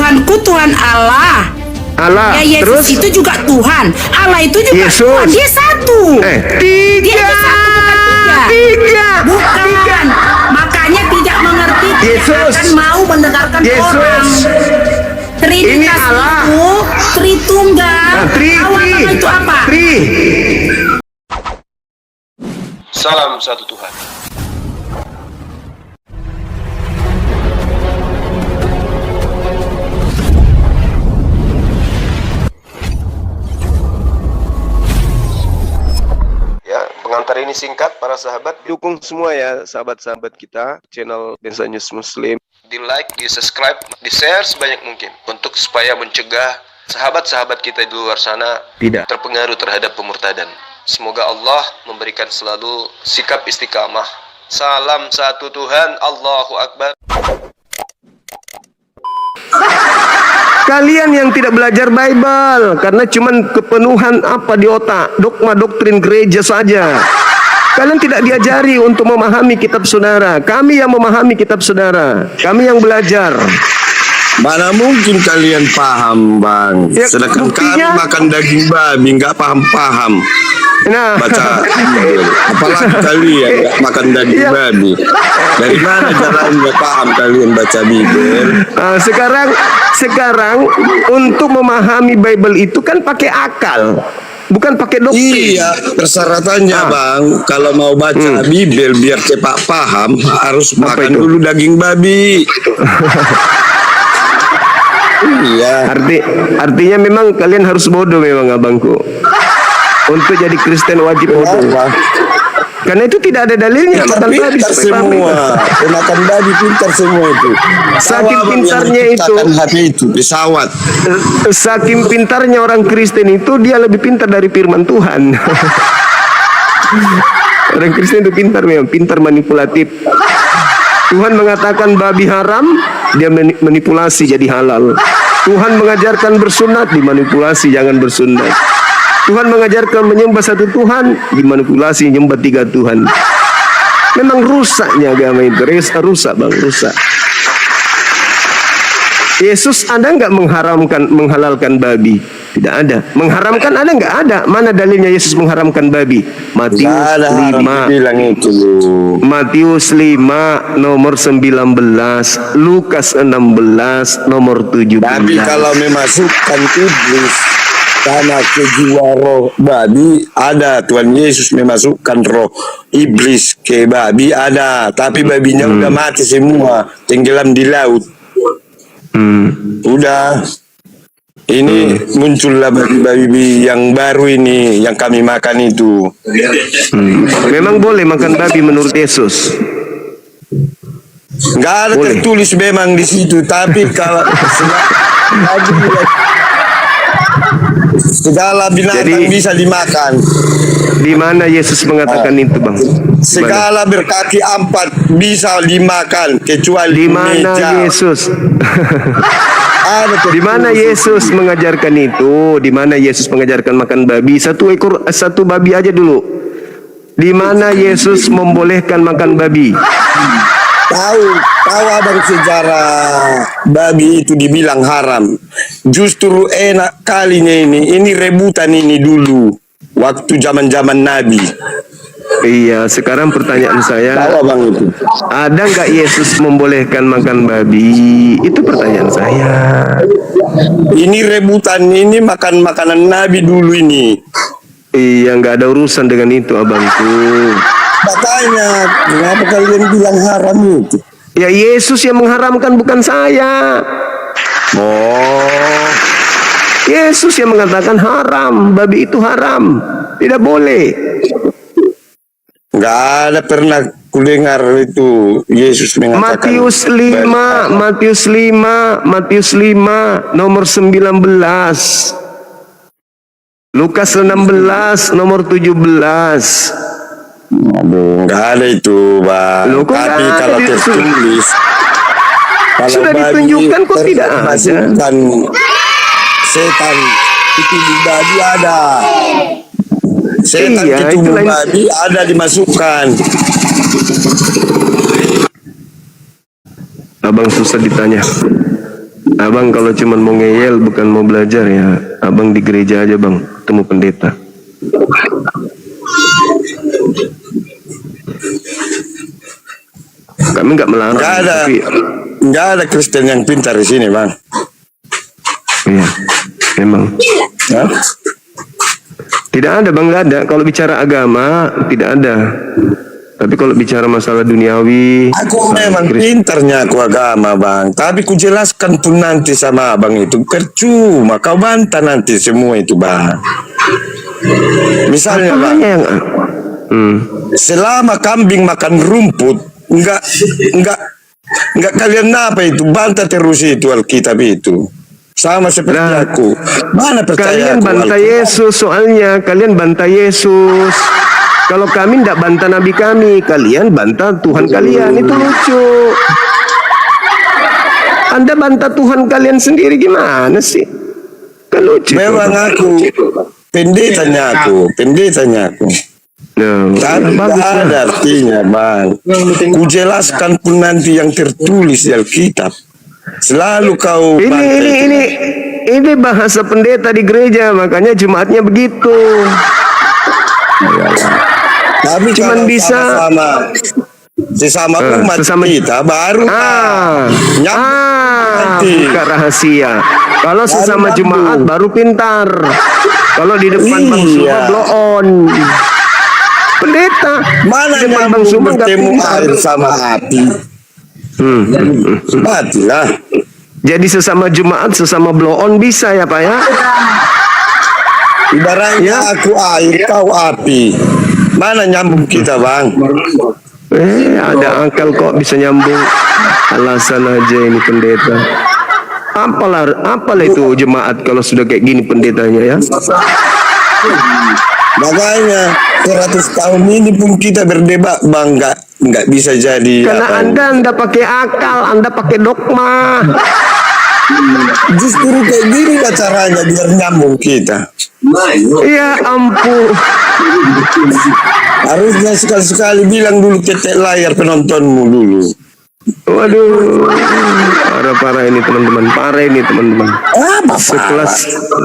Tuhanku Tuhan Allah. Allah. Ya Yesus Terus itu juga Tuhan. Allah itu juga Yesus. Tuhan. Dia satu. Dia Tiga. itu satu bukan tiga. Tiga. Bukan. Makanya tidak mengerti. Yesus. Tidak akan mau mendengarkan Yesus. orang. Trinitas Ini Allah. itu Tritunggal. Tri. Tahu apa itu apa? Tri. Salam satu Tuhan. Ya, pengantar ini singkat para sahabat. Dukung semua ya sahabat-sahabat kita channel Densa News Muslim. Di like, di subscribe, di share sebanyak mungkin untuk supaya mencegah sahabat-sahabat kita di luar sana Tidak. terpengaruh terhadap pemurtadan. Semoga Allah memberikan selalu sikap istiqamah. Salam satu Tuhan, Allahu Akbar. Kalian yang tidak belajar Bible karena cuman kepenuhan apa di otak, dogma doktrin gereja saja. Kalian tidak diajari untuk memahami kitab saudara. Kami yang memahami kitab saudara. Kami yang belajar. Mana mungkin kalian paham, Bang? Ya, Sedangkan buktinya- kami makan daging babi, nggak paham-paham Nah, baca Bible. Apalagi kalian nggak makan daging Iya. babi. Dari mana jalan nggak paham kalian baca Bible? sekarang untuk memahami Bible itu kan pakai akal, bukan pakai doktrin. Iya, persyaratannya, Bang. Kalau mau baca Bible biar cepat paham, harus makan itu? dulu daging babi. Iya. Artinya memang kalian harus bodoh memang abangku. Untuk jadi Kristen wajib bodoh. Kenapa? Karena itu tidak ada dalilnya. Kita Makan babi pintar supaya paham. semua. Makan babi pintar semua itu. Saking Tahu, Bang, pintarnya yang itu. menciptakan hati itu pesawat. Saking pintarnya orang Kristen itu, dia lebih pintar dari firman Tuhan. Orang Kristen itu pintar memang, pintar manipulatif. Tuhan mengatakan babi haram, dia manipulasi jadi halal. Tuhan mengajarkan bersunat, dimanipulasi jangan bersunat. Tuhan mengajarkan menyembah satu Tuhan, dimanipulasi menyembah tiga Tuhan. Memang rusaknya agama itu, rusak bang, rusak. Yesus ada nggak menghalalkan babi? Tidak ada. Mengharamkan ada nggak? Ada. Mana dalilnya Yesus mengharamkan babi? Matius Nggak ada haram 5. bilang itu. Matius 5 nomor 19, Lukas 16 nomor 17. Tapi kalau memasukkan iblis karena kejiwa roh babi, ada. Tuhan Yesus memasukkan roh iblis ke babi, ada. Tapi babinya udah mati semua, tenggelam di laut. Udah. Ini muncullah babi-babi yang baru ini yang kami makan itu. Memang boleh makan babi menurut Yesus. Nggak ada Boleh. tertulis memang di situ, tapi kalau segala binatang Jadi- bisa dimakan. Di mana Yesus mengatakan itu, Bang? Segala berkaki 4 bisa dimakan kecuali Di mana meja. Yesus? Ada Di mana Yesus mengajarkan itu? Di mana Yesus mengajarkan makan babi? Satu babi aja dulu. Di mana Yesus membolehkan makan babi? tahu abang sejarah babi itu dibilang haram. Justru enak kalinya ini rebutan ini dulu waktu zaman Nabi. Iya, sekarang pertanyaan saya, Tahu abang itu. ada nggak Yesus membolehkan makan babi? Itu pertanyaan saya. Ini rebutan ini makan makanan Nabi dulu ini. Iya, nggak ada urusan dengan itu, abangku. Makanya kenapa kalian bilang haram itu? Ya Yesus yang mengharamkan, bukan saya. Oh, Yesus yang mengatakan haram, babi itu haram, tidak boleh. nggak ada pernah kudengar itu Yesus mengatakan. Matius 5 nomor 19. Lukas 16 nomor 17. Aduh, nggak ada itu, Bang. Loh, kok Tapi nggak ada kalau di- tertulis, kalau Sudah babi ditunjukkan, kok tidak ada? termasukkan setan itu di babi ada. Setan Iya, itu itu lain. babi ada dimasukkan. Abang susah ditanya. Abang kalau cuman mau ngeyel bukan mau belajar ya, abang di gereja aja bang, temu pendeta. Kami nggak melarang. Nggak ada Kristen yang pintar di sini bang. Iya, memang. Hah? Tidak ada bang, nggak ada. Kalau bicara agama tidak ada. Tapi kalau bicara masalah duniawi, Aku memang pintarnya aku agama bang, tapi ku jelaskan pun nanti sama abang itu percuma, kau bantah nanti semua itu bang. Misalnya bang, yang selama kambing makan rumput, enggak kalian apa itu bantah terus itu Alkitab itu. Sama seperti aku. Mana percaya kalian bantah Yesus, soalnya kalian bantah Yesus. Kalau kami tidak bantah Nabi kami, kalian bantah Tuhan kalian. Itu lucu. Anda bantah Tuhan kalian sendiri gimana sih? Kan lucu. Memang aku pendetanya aku. No, Tapi bagus tidak ada artinya bang. Ku jelaskan pun nanti yang tertulis di Alkitab. Selalu kau ini bahasa pendeta di gereja, makanya Jumatnya begitu. Tapi Cuman kalau bisa sesama umat kita baru buka rahasia. Kalau sesama Jumaat baru pintar. Kalau di depan Bang Suma blow on. Pendeta mana di depan yang Bang Suma nggak bertemu pintar. air sama api? Matilah. Jadi sesama Jumaat, sesama blow on bisa ya Pak ya? Ibaratnya aku air, kau api. Mana nyambung kita bang? Ada akal kok bisa nyambung. Alasan aja ini pendeta. Apalah itu jemaat kalau sudah kayak gini pendetanya ya. Makanya 100 tahun ini pun kita berdebat bang, nggak bisa jadi. Karena Anda pakai akal, Anda pakai dogma. Justru kayak gini lah caranya biar nyambung kita. Ya ampun. Harusnya sekali-sekali bilang dulu ketek layar penontonmu dulu. Waduh, parah ini teman-teman.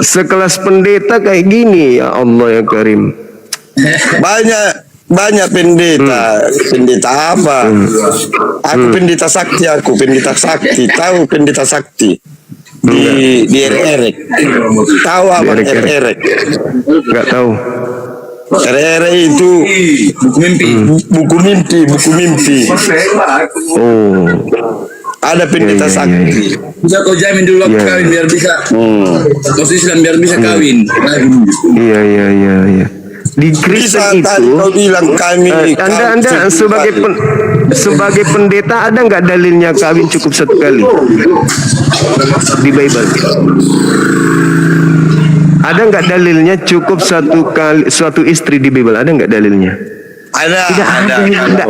Sekelas pendeta kayak gini, ya Allah ya Karim. Banyak pendeta. Pendeta apa? Aku pendeta sakti. Tahu pendeta sakti di Erek. Tahu apa Erek? Enggak tahu. Erek itu buku mimpi. Oh. Ada pendeta sakti. Bisa kau jamin dulu waktu kawin biar bisa. Islam biar bisa kawin. Iya. Di Kristen itu kau bilang kami Anda sebagai pendeta ada nggak dalilnya kawin cukup satu kali di Bible? Ada nggak dalilnya cukup suatu istri di Bible? Ada nggak dalilnya? Ada.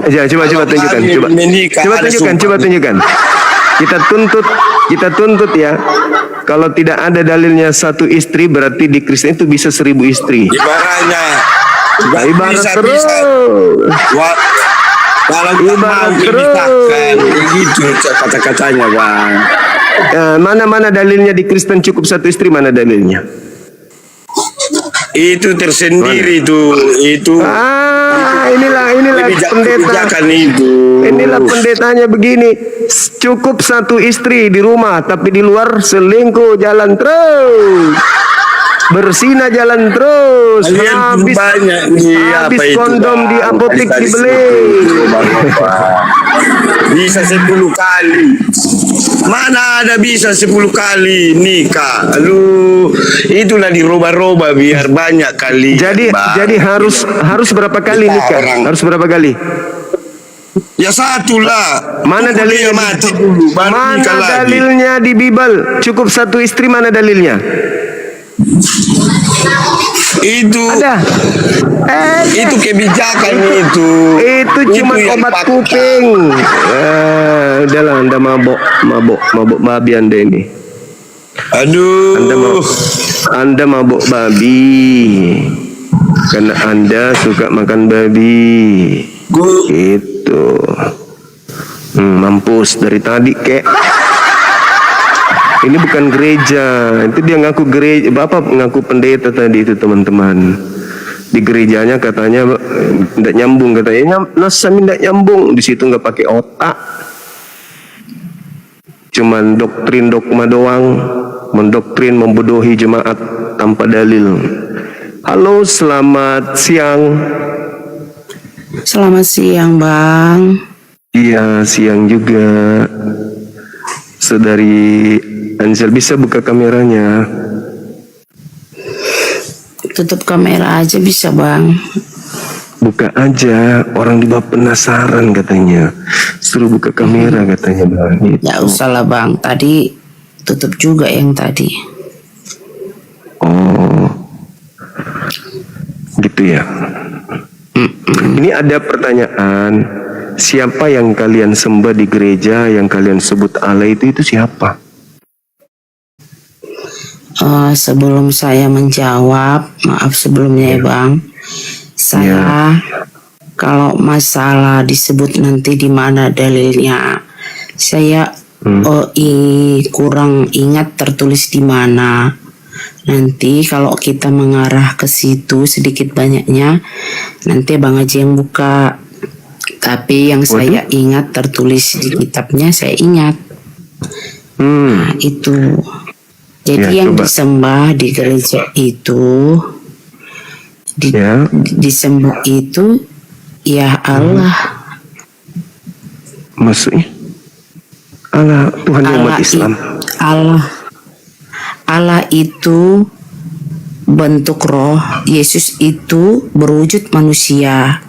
Ya, coba tunjukkan. Coba tunjukkan. Kita tuntut ya. Kalau tidak ada dalilnya satu istri, berarti di Kristen itu bisa 1000 istri. Ibarat terus. Kalau ibarat terus. Begitu kata-katanya bang. Mana dalilnya di Kristen cukup satu istri? Mana dalilnya? Itu tersendiri itu. Inilah pendeta. Inilah pendetanya begini. Cukup satu istri di rumah, tapi di luar selingkuh jalan terus. Bersina jalan terus. Habis kondom di apotek dibeli. Bisa 10 kali. Mana ada bisa 10 kali nikah. Itulah diroba-roba biar banyak kali. Jadi harus berapa kali nikah? Harus berapa kali? Ya satu lah. Mana dalilnya? Mati dulu. Mana dalilnya di Bible? Cukup satu istri, mana dalilnya? Itu ada. Itu kebijakan itu. Itu cuma obat kuping. Udahlah, Anda mabok babi Anda ini. Aduh. Anda mabok babi. Karena Anda suka makan babi. Itu. Mampus dari tadi kek. Ini bukan gereja. Itu dia ngaku gereja. Bapak ngaku pendeta tadi itu teman-teman. Di gerejanya katanya tidak nyambung, katanya nasami tidak nyambung. Di situ nggak pakai otak. Cuman doktrin dogma doang, mendoktrin, membodohi jemaat tanpa dalil. Halo, selamat siang. Selamat siang, Bang. Iya, siang juga. Saudari Ansel, bisa buka kameranya? Tutup kamera aja bisa, Bang. Buka aja, orang di bawah penasaran katanya. Suruh buka kamera katanya, Bang. Gitu. Ya usah lah, Bang. Tadi tutup juga yang tadi. Oh, gitu ya. Ini ada pertanyaan. Siapa yang kalian sembah di gereja, yang kalian sebut Allah itu siapa? Sebelum saya menjawab, maaf sebelumnya ya, Bang. Saya kalau masalah disebut nanti di mana dalilnya, saya kurang ingat tertulis di mana. Nanti kalau kita mengarah ke situ sedikit banyaknya, nanti Bang Haji yang buka. Tapi yang saya ingat tertulis di kitabnya, saya ingat. Nah, itu. Jadi yang coba disembah di gereja itu, disembah itu ya Allah. Maksudnya Allah, Tuhan yang umat Islam. Allah itu bentuk roh, Yesus itu berwujud manusia,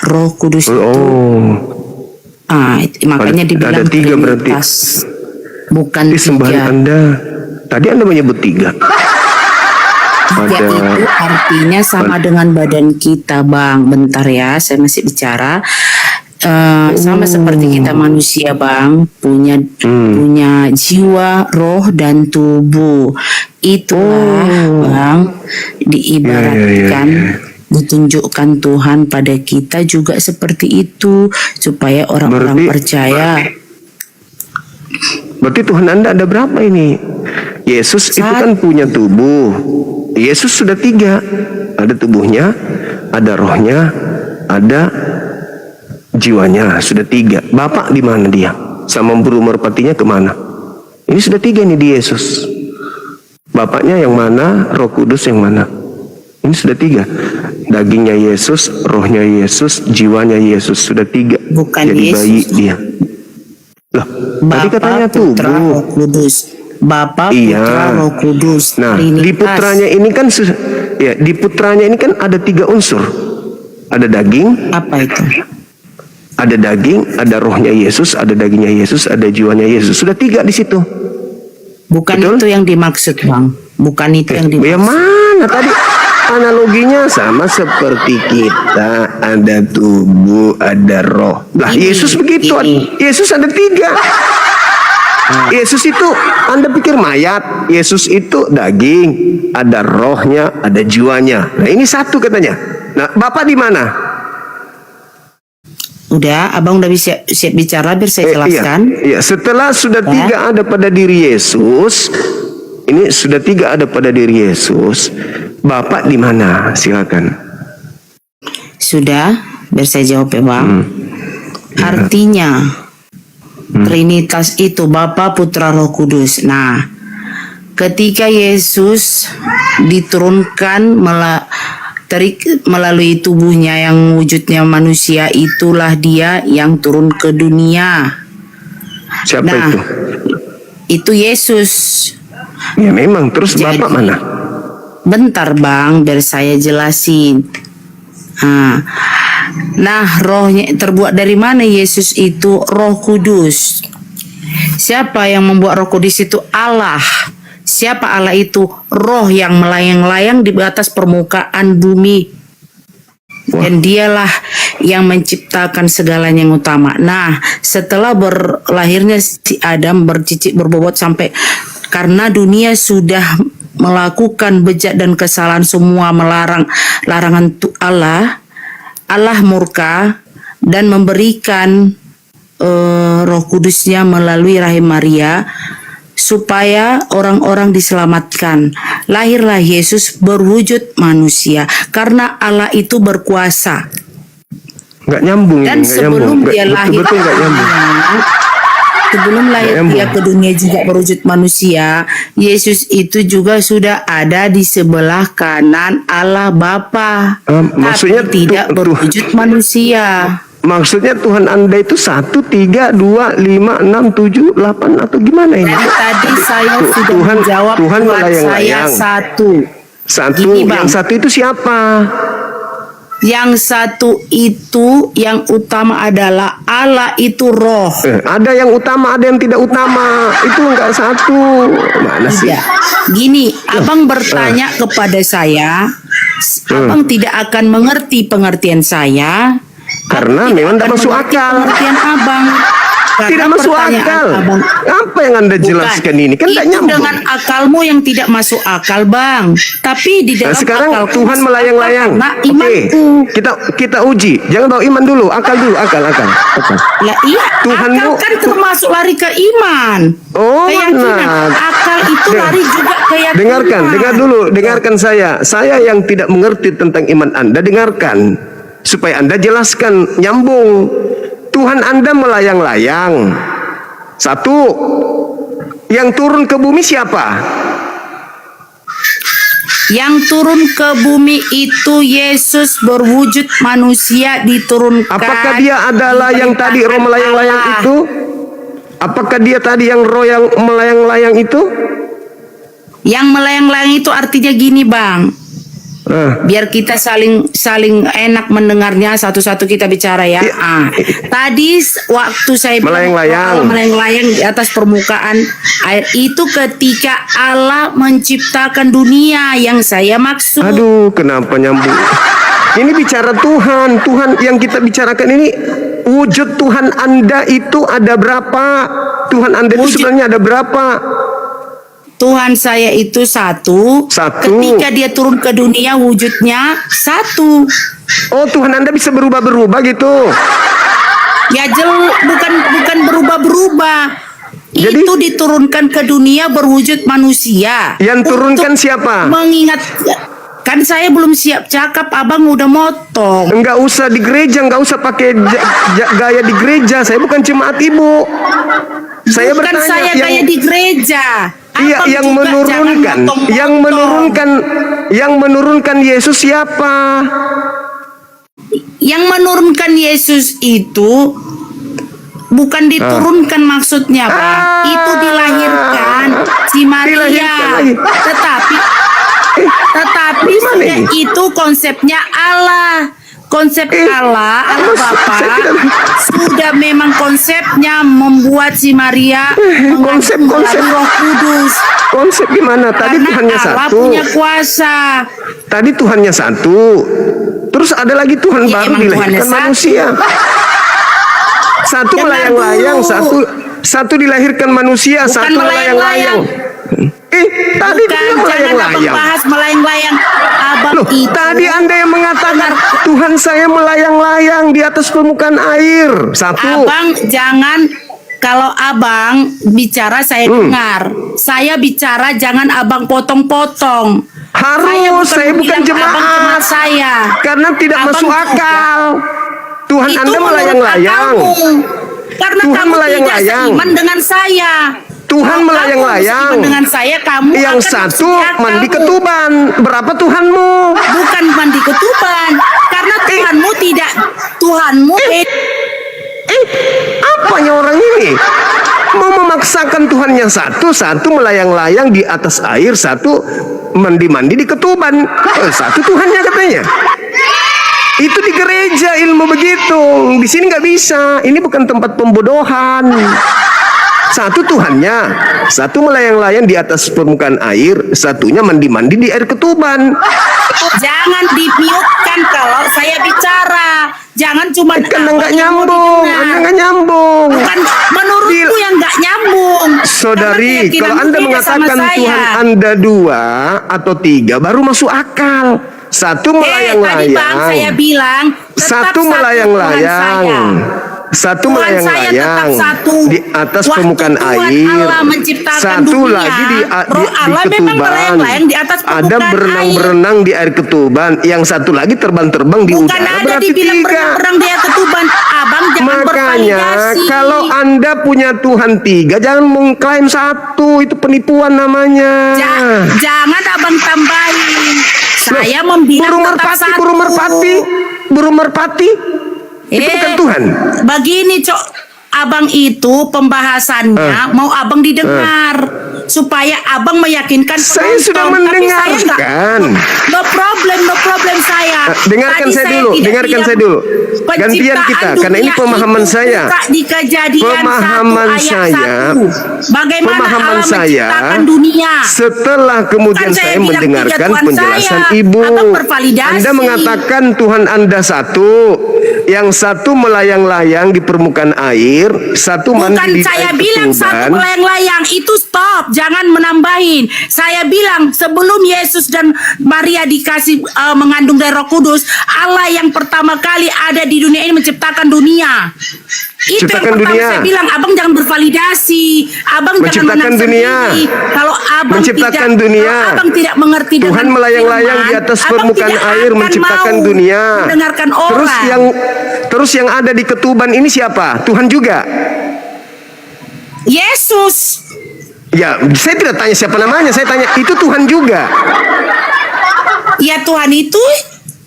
Roh Kudus itu. Makanya dibilang ada tiga berarti. Bukan sembahan tiga. Anda. Tadi Anda menyebut tiga. Tiga itu artinya sama dengan badan kita, Bang. Bentar ya, saya masih bicara. Sama seperti kita manusia, Bang, punya jiwa, roh, dan tubuh. Itulah, Bang, diibaratkan, ditunjukkan Tuhan pada kita juga seperti itu, supaya orang-orang percaya. Berarti Tuhan Anda ada berapa ini? Yesus itu kan punya tubuh. Yesus sudah tiga. Ada tubuhnya, ada rohnya, ada jiwanya. Sudah tiga. Bapak di mana dia? Sama buru merpatinya kemana? Ini sudah tiga nih di Yesus. Bapaknya yang mana? Roh Kudus yang mana? Ini sudah tiga. Dagingnya Yesus, rohnya Yesus, jiwanya Yesus. Sudah tiga. Bukan jadi Yesus. bayi dia. Loh, tadi katanya Putra, tubuh. Roh Kudus. Bapa, Putra, Roh Kudus. Nah, Trinitas. di putranya ini kan di putranya ini kan ada tiga unsur. Ada daging. Apa itu? Ada daging, ada rohnya Yesus, ada dagingnya Yesus, ada jiwanya Yesus. Sudah tiga di situ. Bukan Betul? itu yang dimaksud, Bang. Bukan itu yang dimaksud. Ya mana tadi analoginya sama seperti kita, ada tubuh, ada roh. Lah Yesus begitu. Yesus ada tiga. Yesus itu Anda pikir mayat. Yesus itu daging, ada rohnya, ada jiwanya. Nah ini satu katanya. Nah Bapak di mana? Udah, Abang udah siap bicara biar saya jelaskan. Iya. Setelah sudah tiga ada pada diri Yesus, ini sudah tiga ada pada diri Yesus. Bapak di mana? Silakan. Sudah, biar saya jawab ya, Bang. Artinya Trinitas itu Bapa, Putra, Roh Kudus. Nah, ketika Yesus diturunkan melalui tubuhnya yang wujudnya manusia, itulah dia yang turun ke dunia. Siapa itu? Itu Yesus. Ya memang. Terus Bapak mana? Bentar, Bang, biar saya jelasin. Nah, rohnya terbuat dari mana Yesus itu? Roh Kudus. Siapa yang membuat Roh Kudus itu? Allah. Siapa Allah itu? Roh yang melayang-layang di atas permukaan bumi. Dan dialah yang menciptakan segalanya yang utama. Nah, setelah berlahirnya si Adam bercicik berbobot sampai karena dunia sudah melakukan bejat dan kesalahan, semua larangan Allah murka dan memberikan Roh Kudusnya melalui rahim Maria supaya orang-orang diselamatkan. Lahirlah Yesus berwujud manusia karena Allah itu berkuasa. Nggak nyambung Dan ini, nggak nyambung. sebelum dia lahir Betul nggak nyambung. sebelum lahir nyambung. dia ke dunia juga berwujud manusia, Yesus itu juga sudah ada di sebelah kanan Allah Bapa. Maksudnya tapi tidak berwujud manusia. Maksudnya Tuhan Anda itu 1, 3, 2, 5, 6, 7, 8 atau gimana ini? Dari tadi saya sudah Tuhan- menjawab Tuhan buat melayang-layang. saya satu. Satu, Gini, Bang. yang satu itu siapa? Yang satu itu yang utama adalah Allah itu roh. Ada yang utama, ada yang tidak utama. Itu enggak satu. Mana sih? Tidak. Gini, abang bertanya kepada saya, abang tidak akan mengerti pengertian saya. Karena Abang memang tidak tidak akan masuk mengerti akal. Pengertian abang. Karena Tidak masuk pertanyaan akal. abang, Apa yang Anda jelaskan ini? Kan tidak itu nyambung. dengan akalmu yang tidak masuk akal, Bang. Tapi di Nah, dalam sekarang akalku Tuhan masuk melayang-layang. akal karena Oke, imanku. kita uji. Jangan bawa iman dulu, akal dulu, akal. Lah iya, Tuhanmu- akal kan termasuk lari ke iman. Oh, Keyakinan. benar. Akal itu lari juga keyakinan. Dengar dulu, dengarkan saya. Saya yang tidak mengerti tentang iman Anda, dengarkan. Supaya Anda jelaskan, nyambung. Tuhan Anda melayang-layang. Satu, yang turun ke bumi siapa? Yang turun ke bumi itu Yesus berwujud manusia diturunkan. Apakah dia adalah yang tadi roh melayang-layang Allah. itu? Apakah dia tadi yang roh yang melayang-layang itu? Yang melayang-layang itu artinya gini, Bang. Biar kita saling enak mendengarnya, satu-satu kita bicara ya. Tadi waktu saya bilang Melayang-layang. Allah melayang-layang di atas permukaan air itu ketika Allah menciptakan dunia yang saya maksud. Aduh, kenapa nyambung? Ini bicara Tuhan. Tuhan yang kita bicarakan ini, wujud Tuhan Anda itu ada berapa? Tuhan Anda itu Wujud- sebenarnya ada berapa? Tuhan saya itu satu. Satu. Ketika dia turun ke dunia wujudnya satu. Oh, Tuhan Anda bisa berubah-berubah gitu. Ya bukan berubah-berubah. Jadi- Itu diturunkan ke dunia berwujud manusia. Yang turunkan Untuk siapa? Mengingat kan saya belum siap cakap, abang udah motong. Enggak usah di gereja, enggak usah pakai gaya di gereja. Saya bukan jemaat Ibu. Saya Bukan bertanya saya gaya di gereja. Iya, Abang yang juga menurunkan, jangan yang menurunkan Yesus siapa? Yang menurunkan Yesus itu bukan diturunkan maksudnya, Bang. Itu dilahirkan si Maria. Dilahirkan lagi. Tetapi gimana sudah ini? itu konsepnya Allah. Konsep Allah Bapa sudah memang konsepnya membuat si Maria Konsep. mengandung Roh Kudus. Konsep gimana? Tadi Karena Tuhannya Allah satu. punya kuasa. Tadi Tuhannya satu. Terus ada lagi Tuhan Ya, baru emang dilahirkan Tuhannya satu. manusia. Satu Dengar melayang-layang, dulu. satu dilahirkan manusia, Bukan satu melayang-layang. Tadi Bukan, dia jangan abang melayang-layang. bahas melayang-layang. Abang Loh, itu tadi Anda yang mengatakan Tuhan saya melayang-layang di atas permukaan air. Satu. Abang jangan, kalau abang bicara saya dengar. Saya bicara jangan abang potong-potong. Harus, saya bukan bilang abang jemaat. saya. Karena tidak Abang masuk juga. akal. Tuhan Itu Anda menurut melayang-layang. akalmu. Karena Tuhan kamu melayang-layang. tidak seiman dengan saya. Tuhan Kalau kamu melayang-layang. seiman dengan saya, kamu Yang akan satu maksudnya mandi kamu. ketuban. Berapa Tuhanmu? Bukan mandi ketuban. Karena Tuhanmu tidak. Tuhanmu Apanya orang ini? Mau memaksakan Tuhannya satu melayang-layang di atas air, satu mandi-mandi di ketuban. Satu Tuhannya katanya. Itu di gereja ilmu begitu. Di sini nggak bisa. Ini bukan tempat pembodohan. Satu Tuhannya, satu melayang-layang di atas permukaan air, satunya mandi-mandi di air ketuban. jangan di-mute-kan kalau saya bicara. Jangan cuma Karena nggak yang mau nyambung, didengar. Anda nggak nyambung. Bukan menurutku yang nggak nyambung. Saudari, Karena keyakinanmu kalau Anda beda sama mengatakan saya. Tuhan Anda 2 atau 3 baru masuk akal. Satu Tadi Bang saya melayang-layang. bilang tetap Satu Tuhan melayang-layang. saya. Satu Tuhan saya tetap melayang-layang satu. di atas Waktu permukaan Tuhan air. Allah menciptakan Satu dunia, lagi di Roh Allah memang ketuban. melayang-layang di atas Ada permukaan berenang-berenang di air ketuban. Yang satu lagi terbang-terbang di Bukan udara. ada Berarti dibilang 3. berenang-berenang dia ketuban. Abang jangan Makanya bervalidasi. kalau Anda punya Tuhan 3, jangan mengklaim 1. Itu penipuan namanya. Jangan abang tambahin. Saya membilang burung tetap merpati, satu. burung merpati. Itu bukan Tuhan. Begini, Cok. Abang itu pembahasannya mau abang didengar supaya abang meyakinkan Saya sudah penonton. Tapi saya mendengarkan. nggak- no problem saya. Dengarkan Tadi saya dulu, tidak dengarkan bilang saya dulu. penciptaan Gantian kita, karena ini dunia pemahaman itu saya. buka di Kejadian Pemahaman 1 ayat saya, 1. Bagaimana pemahaman Allah saya, menciptakan dunia? setelah kemudian Bukan saya saya bilang mendengarkan 3 Tuhan penjelasan saya. Ibu. Abang bervalidasi. Anda mengatakan Tuhan Anda 1, yang satu melayang-layang di permukaan air, satu mandi Bukan di saya air bilang satu ketuban. melayang-layang, itu stop, jangan menambahin. Saya bilang sebelum Yesus dan Maria dikasih mengandung dari Roh Kudus, Allah yang pertama kali ada di dunia ini menciptakan dunia. Itu Ciptakan yang pertama dunia. saya bilang, abang jangan bervalidasi, abang jangan Menciptakan menang dunia. sendiri. Kalau abang Menciptakan tidak, dunia. kalau abang tidak mengerti Tuhan dengan melayang-layang firman, di atas abang permukaan tidak air akan menciptakan mau dunia. mendengarkan orang. Terus yang ada di ketuban ini siapa? Tuhan juga. Yesus. Ya, saya tidak tanya siapa namanya, saya tanya itu Tuhan juga. Ya Tuhan itu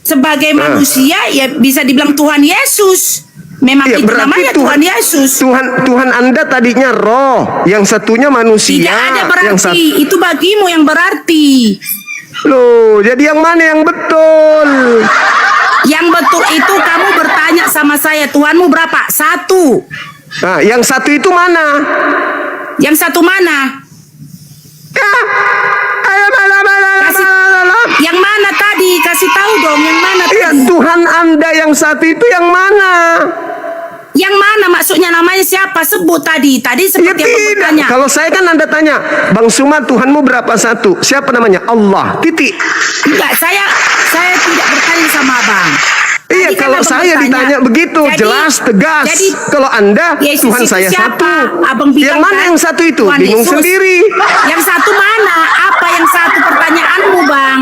sebagai manusia ya bisa dibilang Tuhan Yesus. Memang Ya, itu berarti namanya Tuhan Yesus. Tuhan Anda tadinya roh, yang satunya manusia. Tidak ada yang berarti. Itu bagimu yang berarti. Loh, jadi yang mana yang betul? Yang betul itu kamu bertanya sama saya, Tuhanmu berapa? 1. Nah, yang satu itu mana? Yang satu mana? Yang mana tadi? Kasih tahu dong yang mana Ya, tadi? Tuhan Anda yang satu itu yang mana? Yang mana maksudnya, namanya siapa? Sebut tadi. Tadi Ya seperti yang tidak. bertanya. Kalau saya kan Anda tanya, Bang Suma, Tuhanmu berapa satu? Siapa namanya? Allah. Titik. Enggak, saya tidak bertanya sama abang. Iya, Tadi kan kalau abang saya bertanya. ditanya begitu, Jadi- jelas, tegas. jadi, Kalau Anda, Yesus Tuhan itu saya siapa? satu. Abang bilang Yang mana kan, yang satu itu? Tuhan Bingung Yesus. sendiri. Yang satu mana? Apa yang satu, pertanyaanmu, Bang?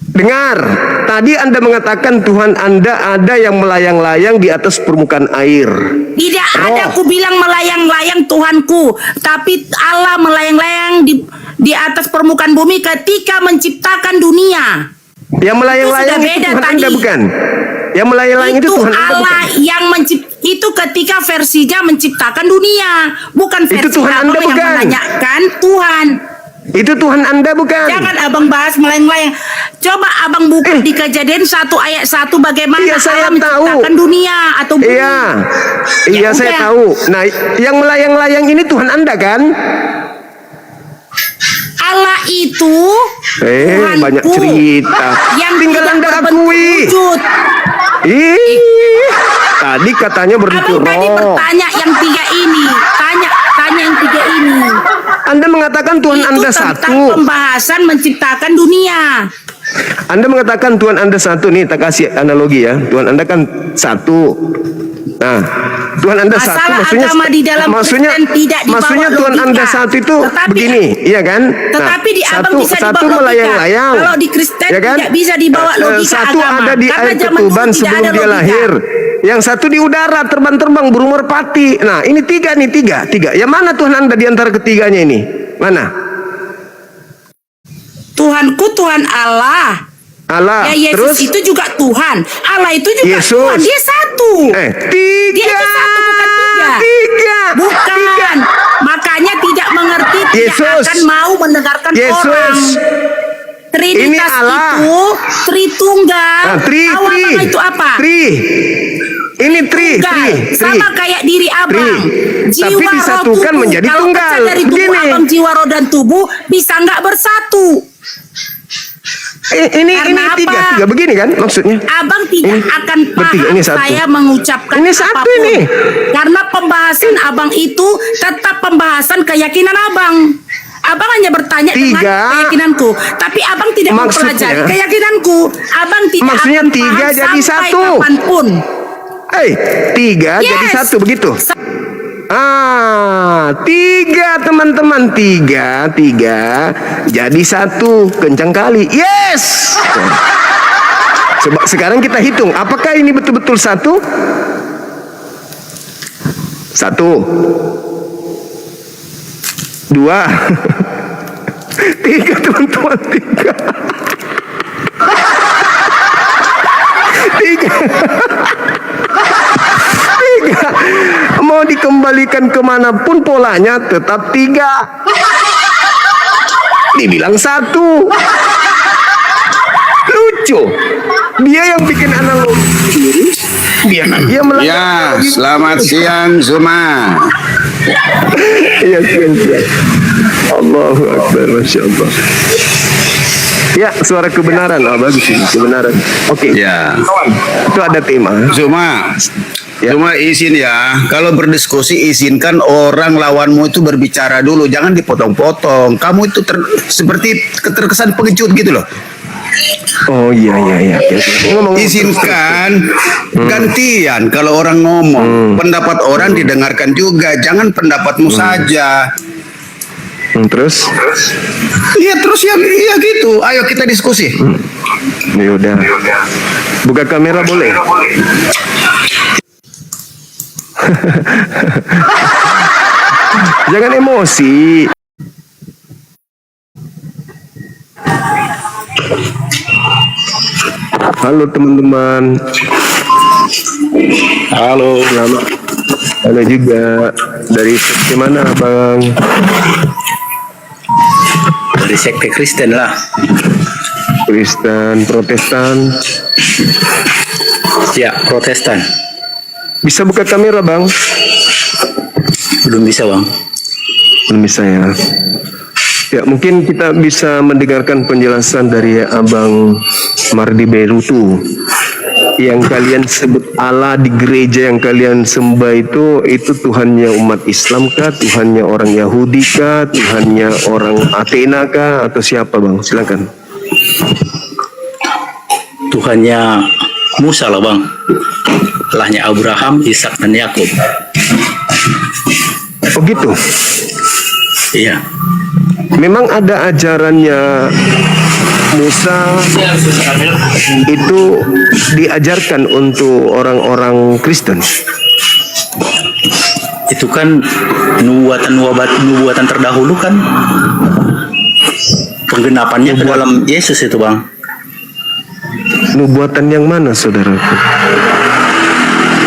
Dengar, tadi Anda mengatakan Tuhan Anda ada yang melayang-layang di atas permukaan air. Tidak ada aku bilang melayang-layang Tuhanku, tapi Allah melayang-layang di atas permukaan bumi ketika menciptakan dunia. Yang melayang-layang Itu itu, sudah beda Tuhan tadi. Anda bukan? Yang melayang-layang itu, Itu Tuhan Anda Allah bukan? yang itu ketika versinya menciptakan dunia, bukan versi Itu Tuhan Anda abang yang bukan? menanyakan Tuhan. Itu Tuhan Anda bukan? Jangan abang bahas melayang-layang. Coba abang buka di Kejadian 1 ayat 1 bagaimana Iya, saya Allah tahu. menciptakan dunia atau bumi. Iya, iya Ya saya udah. tahu. Nah, yang melayang-layang ini Tuhan Anda kan? Allah itu Tuhanku Banyak cerita. yang Tinggal tidak Anda berbentuk akui. wujud. Tadi katanya berbentuk Abang tadi roh. bertanya yang 3 ini. Tanya yang 3 ini. Anda mengatakan Tuhan Itu Anda tentang satu. pembahasan menciptakan dunia. Anda mengatakan Tuhan Anda satu nih, tak kasih analogi ya. Tuhan Anda kan satu. Nah, Tuhan Anda satu Masalah maksudnya agama di dalam maksudnya Kristen tidak dibawa maksudnya Tuhan logika. Anda satu itu Tetapi- begini, iya kan? Tetapi di abang bisa satu dibawa logika. melayang-layang. Kalau di Kristen ya kan? tidak bisa dibawa logika Satu agama. ada di Karena air zaman dulu ketuban tidak sebelum ada dia logika. lahir. Yang satu di udara terbang-terbang burung merpati. Nah, ini tiga. Yang mana Tuhan Anda di antara ketiganya ini? Mana? Tuhanku Tuhan Allah. Allah. Ya Yesus Terus itu juga Tuhan. Allah itu juga Yesus. Tuhan. Dia satu. tiga. Dia itu satu, bukan tiga. Tiga. Bukan. Tiga. Makanya tidak mengerti, Yesus. tidak akan mau mendengarkan Yesus. orang. Trinitas Ini Allah. itu Tritunggal. Nah, Tahu abang itu apa? Ini Tunggal. Sama kayak diri abang. Jiwa, Tapi roh, disatukan tubuh. menjadi Kalau tunggal. pecah dari tubuh Begini. abang, jiwa, roh, dan tubuh bisa nggak bersatu. Ini Karena apa? tiga begini kan maksudnya? Abang tidak akan bertiga, paham ini satu. saya mengucapkan Ini satu apapun. ini. Karena pembahasan abang itu tetap pembahasan keyakinan abang. Abang hanya bertanya dengan Tiga. keyakinanku, tapi abang tidak Maksudnya? mempelajari keyakinanku. Abang tidak Maksudnya akan tiga paham jadi sampai satu. kapanpun. Tiga jadi Yes. satu begitu. Tiga teman-teman, tiga jadi satu, kencang kali. Yes. Coba sekarang kita hitung, apakah ini betul-betul satu? Satu, dua, tiga teman-teman, tiga. Tiga. Mau dikembalikan kemanapun polanya tetap tiga. Dibilang satu. Lucu. Dia yang bikin analogi. Dia melakukan Ya, analogi. selamat siang Zuma. Iya, siang. Allahu Akbar, Masya Allah. Ya, suara kebenaran. Bagus ini, kebenaran. Oke. Ya, Itu ada tema. Zuma. Ya. Zuma izin ya, kalau berdiskusi izinkan orang lawanmu itu berbicara dulu, jangan dipotong-potong. Kamu itu seperti terkesan pengecut gitu loh. Oh iya. Oke. Ngomong Izinkan gantian kalau orang ngomong, pendapat orang didengarkan juga, jangan pendapatmu saja. terus. Iya terus ya gitu. Ayo kita diskusi. Ya udah. Buka kamera boleh? Jangan emosi. Halo teman-teman. Halo. Selamat. Halo juga. Dari sekte mana, Bang? Dari sekte Kristen lah. Kristen, Protestan. Ya, Protestan. Bisa buka kamera, Bang? Belum bisa, Bang. Belum bisa ya. Ya, mungkin kita bisa mendengarkan penjelasan dari Abang Mardi Berutu. Yang kalian sebut Allah di gereja yang kalian sembah itu Tuhannya umat Islam kah? Tuhannya orang Yahudi kah? Tuhannya orang Athena kah? Atau siapa, Bang? Silakan. Tuhannya Musa lah, Bang. Allahnya Abraham, Ishak dan Yakub. Oh gitu. Iya. Memang ada ajarannya Musa itu diajarkan untuk orang-orang Kristen. Itu kan nubuatan terdahulu kan. Penggenapannya ke dalam Yesus itu, Bang. Nubuatan yang mana, saudaraku?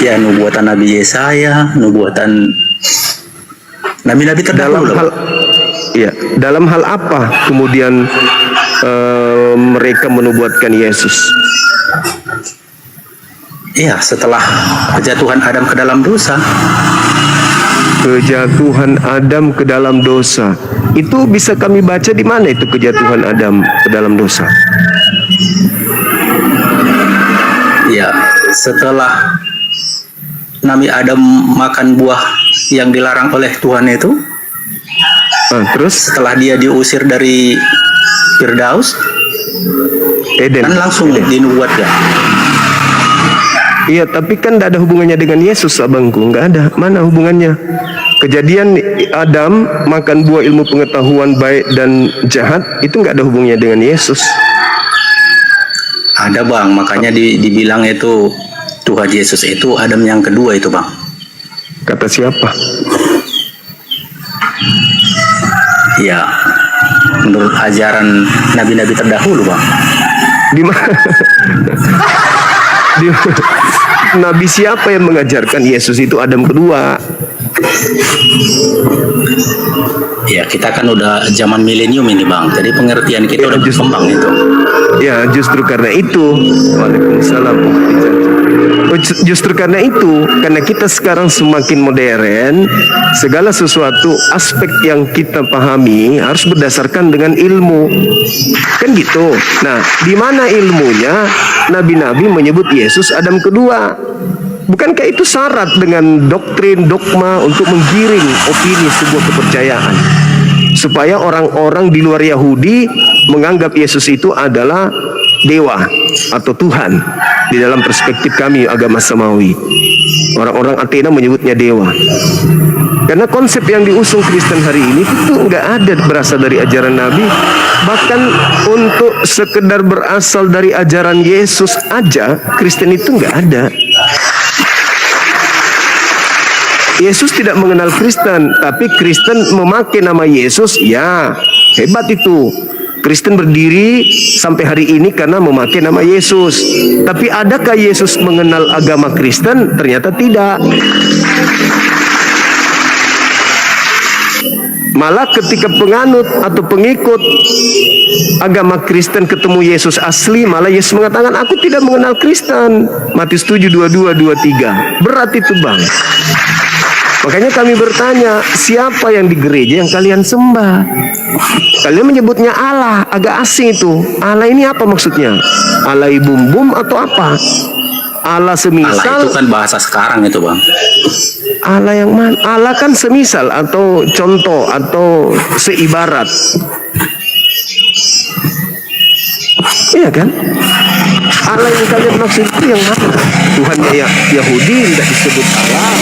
Ya, nubuatan Nabi Yesaya, nubuatan nabi-nabi Dalam terdahulu. hal, ya, dalam hal apa kemudian mereka menubuatkan Yesus? Iya, setelah kejatuhan Adam ke dalam dosa. Kejatuhan Adam ke dalam dosa. Itu bisa kami baca di mana itu kejatuhan Adam ke dalam dosa? Ya, setelah Nabi Adam makan buah yang dilarang oleh Tuhan itu, Terus setelah dia diusir dari Firdaus, Eden. kan langsung dinubuatkan. Iya, tapi kan tidak ada hubungannya dengan Yesus, abangku. Nggak ada. Mana hubungannya? Kejadian Adam makan buah ilmu pengetahuan baik dan jahat itu nggak ada hubungannya dengan Yesus. Ada, Bang, makanya dibilang itu Tuhan Yesus itu Adam yang kedua itu, Bang. Kata siapa? Ya, menurut ajaran nabi-nabi terdahulu, Bang. Di mana? Nabi siapa yang mengajarkan Yesus itu Adam kedua? Ya, kita kan udah zaman milenium ini, Bang. Jadi pengertian kita udah berkembang itu. Ya, justru karena itu. Waalaikumsalam. Justru karena itu, karena kita sekarang semakin modern, segala sesuatu aspek yang kita pahami harus berdasarkan dengan ilmu. Kan gitu. Nah, di mana ilmunya? Nabi-nabi menyebut Yesus Adam kedua. Bukankah itu syarat dengan doktrin, dogma untuk menggiring opini sebuah kepercayaan? Supaya orang-orang di luar Yahudi menganggap Yesus itu adalah dewa atau Tuhan di dalam perspektif kami agama samawi. Orang-orang Athena menyebutnya dewa. Karena konsep yang diusung Kristen hari ini itu nggak ada berasal dari ajaran Nabi. Bahkan untuk sekedar berasal dari ajaran Yesus aja, Kristen itu nggak ada. Yesus tidak mengenal Kristen, tapi Kristen memakai nama Yesus. Ya, hebat itu. Kristen berdiri sampai hari ini karena memakai nama Yesus. Tapi adakah Yesus mengenal agama Kristen? Ternyata tidak. Malah ketika penganut atau pengikut agama Kristen ketemu Yesus asli, malah Yesus mengatakan, aku tidak mengenal Kristen. Matius 7, 22, 23. Berat itu, Bang. Makanya kami bertanya, siapa yang di gereja yang kalian sembah? Kalian menyebutnya Allah, agak asing itu. Allah ini apa maksudnya? Allah bum atau apa? Allah semisal. Allah itu kan bahasa sekarang itu, Bang. Allah yang mana? Allah kan semisal atau contoh atau seibarat. Iya kan? Allah yang kalian maksud itu yang mana? Tuhannya Yahudi tidak disebut Allah.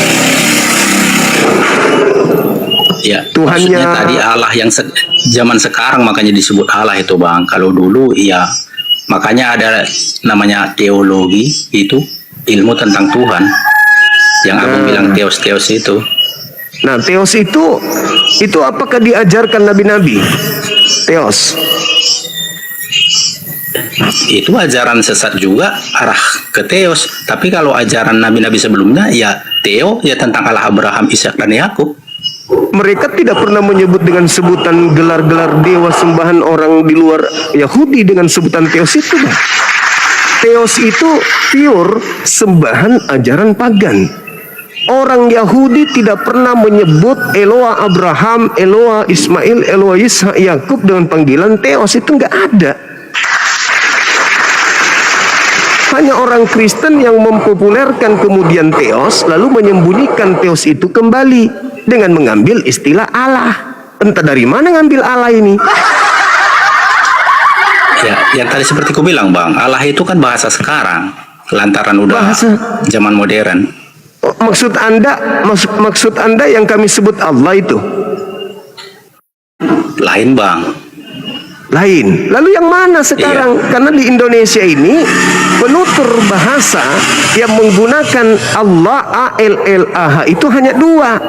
Ya, Tuhannya maksudnya tadi Allah yang zaman sekarang makanya disebut Allah itu, Bang. Kalau dulu ya makanya ada namanya teologi, itu ilmu tentang Tuhan. Yang Abang bilang teos itu. Nah, teos itu apakah diajarkan nabi-nabi? Teos. Itu ajaran sesat juga arah ke teos. Tapi kalau ajaran nabi-nabi sebelumnya ya teo, ya tentang Allah Abraham, Ishak dan Yakub. Mereka tidak pernah menyebut dengan sebutan gelar-gelar dewa sembahan orang di luar Yahudi dengan sebutan teos itu, Bang. Teos itu pure sembahan ajaran pagan. Orang Yahudi tidak pernah menyebut Eloa Abraham, Eloa Ismail, Eloa Ishak, Yakub dengan panggilan teos. Itu nggak ada. Hanya orang Kristen yang mempopulerkan kemudian teos, lalu menyembunyikan teos itu kembali dengan mengambil istilah Allah. Entah dari mana ngambil Allah ini. Ya, yang tadi seperti ku bilang, Bang, Allah itu kan bahasa sekarang, lantaran udah zaman modern. Maksud Anda yang kami sebut Allah itu Lain, Bang. lain. Lalu yang mana sekarang? Karena di Indonesia ini penutur bahasa yang menggunakan Allah ALLAH itu hanya dua,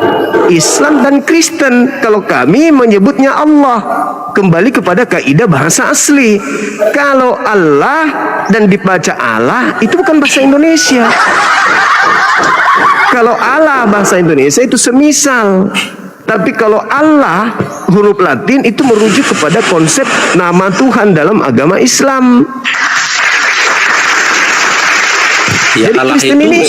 Islam dan Kristen. Kalau kami menyebutnya Allah, kembali kepada kaidah bahasa asli. Kalau Allah dan dibaca Allah itu bukan bahasa Indonesia. Kalau Allah bahasa Indonesia itu semisal. Tapi kalau Allah huruf Latin itu merujuk kepada konsep nama Tuhan dalam agama Islam. Ya, Jadi Allah Kristen itu ini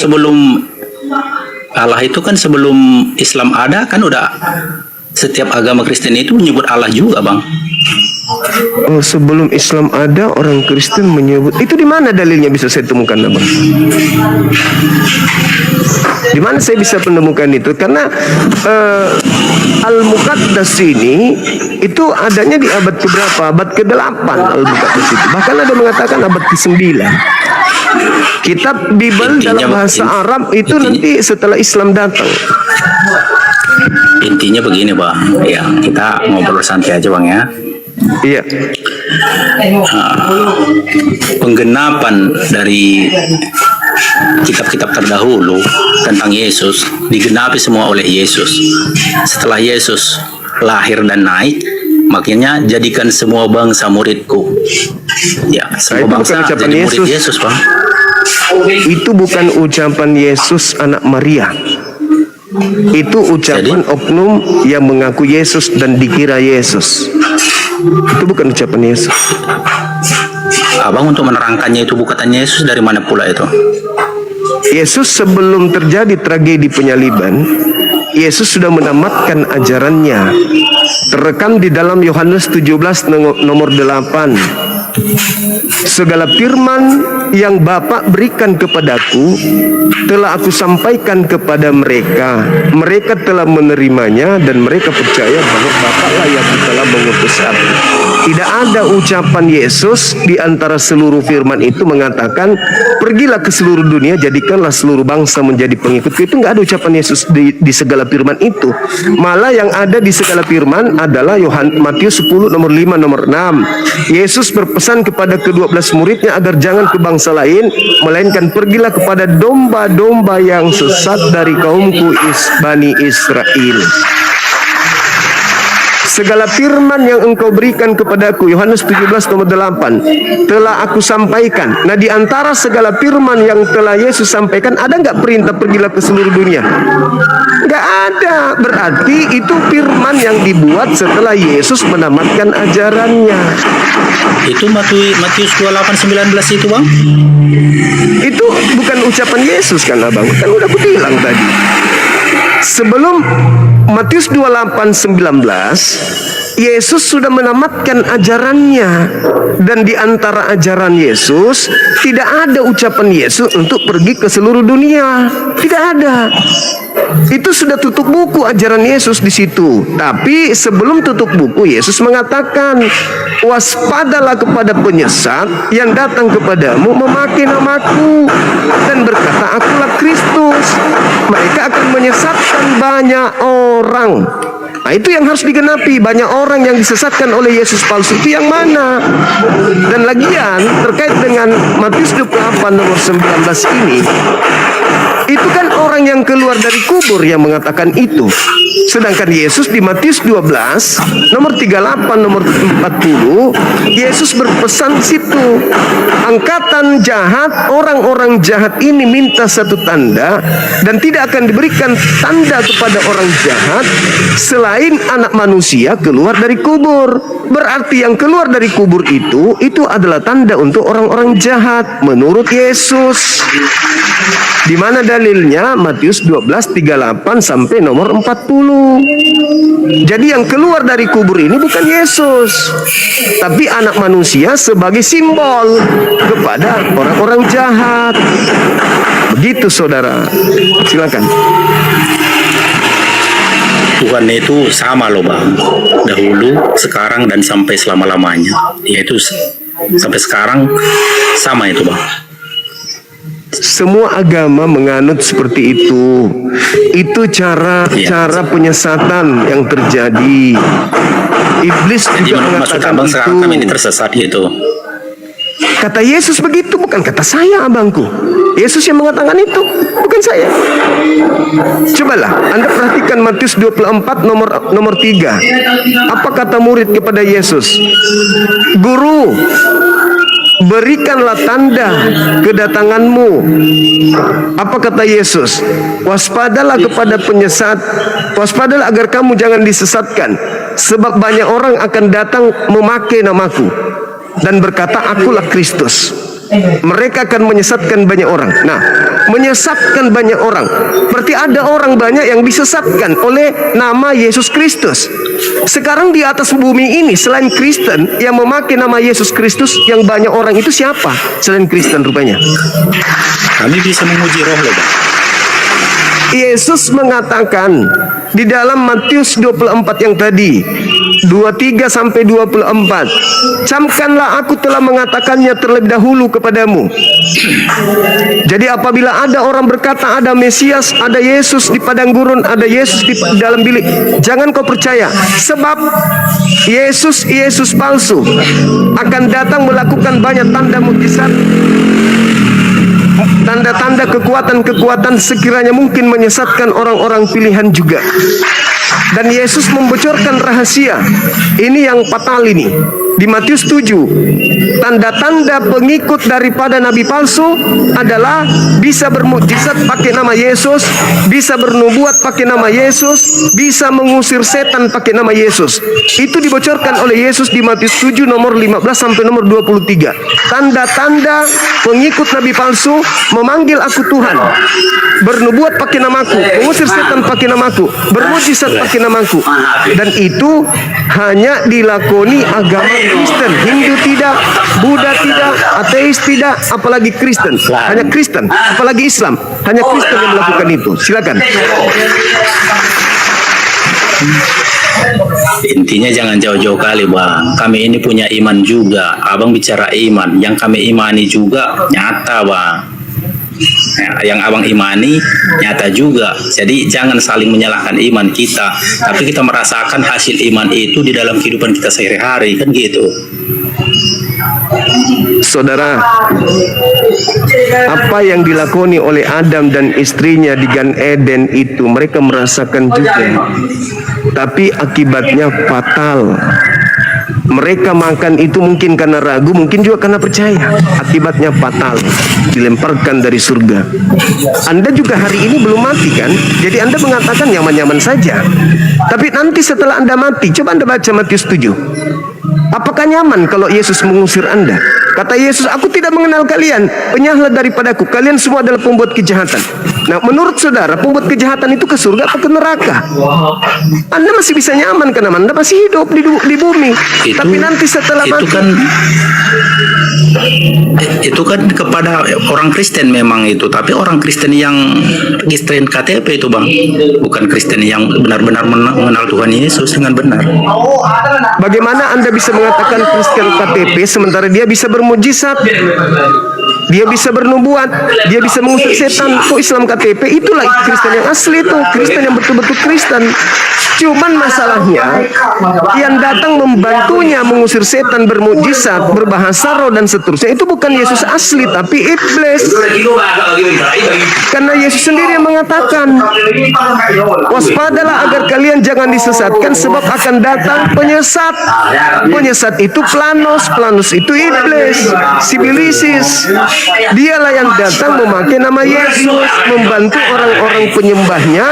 Allah itu kan sebelum Islam ada kan udah setiap agama Kristen itu menyebut Allah juga, Bang. Oh, sebelum Islam ada orang Kristen menyebut. Itu di mana dalilnya bisa saya temukan, Abang? Di mana saya bisa menemukan itu? Karena Al-Muqaddas ini itu adanya di abad keberapa? Abad ke-8 Al-Muqaddas itu. Bahkan ada mengatakan abad ke-9. Kitab Bible dalam bahasa Arab itu nanti setelah Islam datang. Intinya begini, Bang. Ya, kita ngobrol santai aja, Bang, ya. Iya. Penggenapan dari kitab-kitab terdahulu tentang Yesus digenapi semua oleh Yesus. Setelah Yesus lahir dan naik, makanya jadikan semua bangsa muridku. Ya, semua Itu bangsa bukan ucapan jadi murid Yesus. Yesus, Bang. Itu bukan ucapan Yesus anak Maria. Itu ucapan oknum yang mengaku Yesus dan dikira Yesus. Itu bukan ucapan Yesus. Abang untuk menerangkannya itu bukan Yesus dari mana pula itu? Yesus sebelum terjadi tragedi penyaliban Yesus sudah menamatkan ajarannya. Terekam di dalam Yohanes 17 nomor 8. Segala firman yang Bapa berikan kepadaku telah aku sampaikan kepada mereka. Mereka telah menerimanya dan mereka percaya bahwa Bapa lah yang telah mengutus aku. Tidak ada ucapan Yesus di antara seluruh firman itu mengatakan pergilah ke seluruh dunia, jadikanlah seluruh bangsa menjadi pengikutku. Itu nggak ada ucapan Yesus di segala firman itu. Malah yang ada di segala firman adalah Matius 10 nomor 5 nomor 6. Yesus berpesan kepada ke-12 muridnya agar jangan ke bangsa lain, melainkan pergilah kepada domba-domba yang sesat dari kaumku Bani Israel. Segala firman yang engkau berikan kepadaku, Yohanes 17 nomor 8, telah aku sampaikan. Nah, di antara segala firman yang telah Yesus sampaikan, ada nggak perintah pergilah ke seluruh dunia? Nggak ada. Berarti itu firman yang dibuat setelah Yesus menamatkan ajarannya. Itu Matius 28:19 itu, Bang? Itu bukan ucapan Yesus kan, Abang? Kan udah aku bilang tadi. Sebelum Matius 28:19, Yesus sudah menamatkan ajarannya. Dan di antara ajaran Yesus, tidak ada ucapan Yesus untuk pergi ke seluruh dunia. Tidak ada. Itu sudah tutup buku ajaran Yesus di situ. Tapi sebelum tutup buku, Yesus mengatakan, waspadalah kepada penyesat yang datang kepadamu memakai namaku dan berkata, akulah Kristus. Mereka akan menyesatkan banyak orang. Nah, itu yang harus digenapi. Banyak orang yang disesatkan oleh Yesus palsu itu yang mana? Dan lagian terkait dengan Matius 28 nomor 19 ini, itu kan orang yang keluar dari kubur yang mengatakan itu. Sedangkan Yesus di Matius 12 nomor 38 nomor 40, Yesus berpesan situ, angkatan jahat, orang-orang jahat ini minta satu tanda, dan tidak akan diberikan tanda kepada orang jahat selain anak manusia keluar dari kubur. Berarti yang keluar dari kubur itu adalah tanda untuk orang-orang jahat menurut Yesus. Di mana dalilnya? Matius 12:38 sampai nomor 40. Jadi yang keluar dari kubur ini bukan Yesus, tapi anak manusia sebagai simbol kepada orang-orang jahat. Begitu, saudara. Silakan. Tuhan itu sama loh, Bang. Dahulu, sekarang, dan sampai selama-lamanya. Yaitu sampai sekarang sama itu, Bang. Semua agama menganut seperti itu. Itu cara penyesatan yang terjadi. Iblis Jadi juga maksud mengatakan Abang itu. sekarang kami ini tersesat gitu. Kata Yesus begitu, bukan kata saya, abangku. Yesus yang mengatakan itu, bukan saya. Cobalah Anda perhatikan Matius 24 nomor 3. Apa kata murid kepada Yesus? Guru, berikanlah tanda kedatanganmu. Apa kata Yesus? Waspadalah kepada penyesat. Waspadalah agar kamu jangan disesatkan. Sebab banyak orang akan datang memakai namaku dan berkata, akulah Kristus. Mereka akan menyesatkan banyak orang. Nah, menyesatkan banyak orang berarti ada orang banyak yang disesatkan oleh nama Yesus Kristus. Sekarang di atas bumi ini selain Kristen yang memakai nama Yesus Kristus, yang banyak orang itu siapa selain Kristen rupanya? Kami bisa menguji roh loh, Bang. Yesus mengatakan di dalam Matius 24 yang tadi 23 sampai 24, camkanlah aku telah mengatakannya terlebih dahulu kepadamu. Jadi apabila ada orang berkata ada Mesias, ada Yesus di padang gurun, ada Yesus di dalam bilik, jangan kau percaya, sebab Yesus palsu akan datang melakukan banyak tanda mukjizat, tanda-tanda kekuatan sekiranya mungkin menyesatkan orang-orang pilihan juga. Dan Yesus membocorkan rahasia ini yang fatal ini. di Matius 7, tanda-tanda pengikut daripada nabi palsu adalah bisa bermukjizat pakai nama Yesus, bisa bernubuat pakai nama Yesus, bisa mengusir setan pakai nama Yesus. Itu dibocorkan oleh Yesus di Matius 7 nomor 15 sampai nomor 23. Tanda-tanda pengikut nabi palsu memanggil aku Tuhan, bernubuat pakai namaku, mengusir setan pakai namaku, bermukjizat pakai namaku. Dan itu hanya dilakoni agama Kristen. Hindu tidak, Buddha tidak, ateis tidak, apalagi Kristen. Hanya Kristen, apalagi Islam. Hanya Kristen yang melakukan itu. Silakan. Intinya jangan jauh-jauh kali bang. Kami ini punya iman juga. Abang bicara iman, yang kami imani juga nyata bang. Yang abang imani nyata juga. Jadi jangan saling menyalahkan iman kita, tapi kita merasakan hasil iman itu di dalam kehidupan kita sehari-hari, kan gitu. Saudara, apa yang dilakoni oleh Adam dan istrinya di Gan Eden itu mereka merasakan juga, tapi akibatnya fatal. Mereka makan itu mungkin karena ragu, mungkin juga karena percaya. Akibatnya fatal, dilemparkan dari surga. Anda juga hari ini belum mati kan? Jadi Anda mengatakan nyaman-nyaman saja. Tapi nanti setelah Anda mati, coba Anda baca Matius 7. Apakah nyaman kalau Yesus mengusir Anda? Kata Yesus, aku tidak mengenal kalian, penyahlah daripadaku, kalian semua adalah pembuat kejahatan. Nah, menurut saudara, pembuat kejahatan itu ke surga atau ke neraka? Anda masih bisa nyaman karena Anda masih hidup di bumi. Tapi nanti setelah mati, itu kan kepada orang Kristen memang itu, tapi orang Kristen yang registerin KTP itu bang, bukan Kristen yang benar-benar mengenal Tuhan Yesus dengan benar. bagaimana Anda bisa mengatakan Kristen KTP sementara dia bisa bermujizat, dia bisa bernubuat, dia bisa mengusir setan? Itu Islam KTP, itulah Kristen yang asli, itu Kristen yang betul-betul Kristen. Cuman masalahnya yang datang membantunya mengusir setan, bermujizat, berbahasa roh dan seterusnya itu bukan Yesus asli tapi iblis. Karena Yesus sendiri yang mengatakan, waspadalah agar kalian jangan disesatkan sebab akan datang penyesat. Penyesat itu Planos, Planos itu iblis, Sibilisis. Dialah yang datang memakai nama Yesus, membantu orang-orang penyembahnya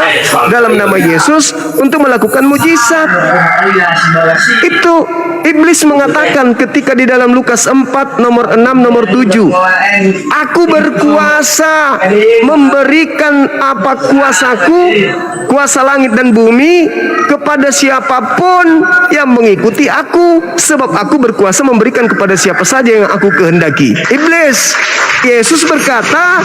dalam nama Yesus untuk melakukan mujizat. Itu iblis mengatakan ketika di dalam Lukas 4 nomor 6 nomor 7, aku berkuasa memberikan apa kuasaku, kuasa langit dan bumi kepada siapapun yang mengikuti aku, sebab aku berkuasa memberikan kepada siapa saja yang aku kehendaki. Iblis. Yesus berkata,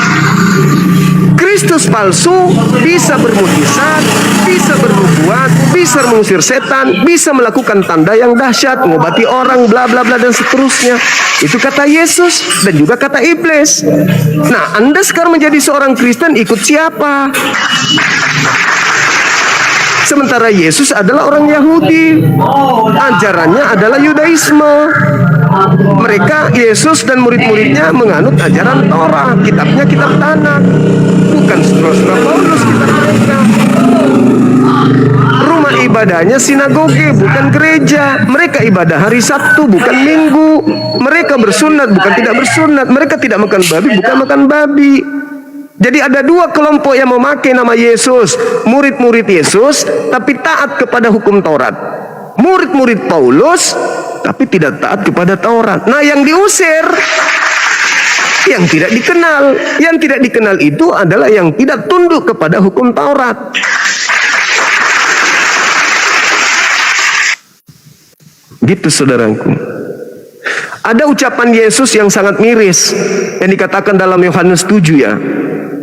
Kristus palsu bisa bermujizat, bisa bernubuat, bisa mengusir setan, bisa melakukan tanda yang dahsyat, mengobati orang, bla bla bla dan seterusnya. Itu kata Yesus dan juga kata iblis. Nah, Anda sekarang menjadi seorang Kristen, ikut siapa? Sementara Yesus adalah orang Yahudi, ajarannya adalah Yudaisme. Mereka, Yesus dan murid-muridnya menganut ajaran Torah, kitabnya kitab Tanakh, bukan surah-surah Paulus kitab mereka. Rumah ibadahnya sinagoge, bukan gereja. Mereka ibadah hari Sabtu, bukan Minggu. Mereka bersunat, bukan tidak bersunat. Mereka tidak makan babi, bukan makan babi. Jadi ada dua kelompok yang memakai nama Yesus, murid-murid Yesus tapi taat kepada hukum Taurat. Murid-murid Paulus tapi tidak taat kepada Taurat. Nah, yang diusir yang tidak dikenal. Yang tidak dikenal itu adalah yang tidak tunduk kepada hukum Taurat. Gitu saudaraku. Ada ucapan Yesus yang sangat miris yang dikatakan dalam Yohanes 7 ya.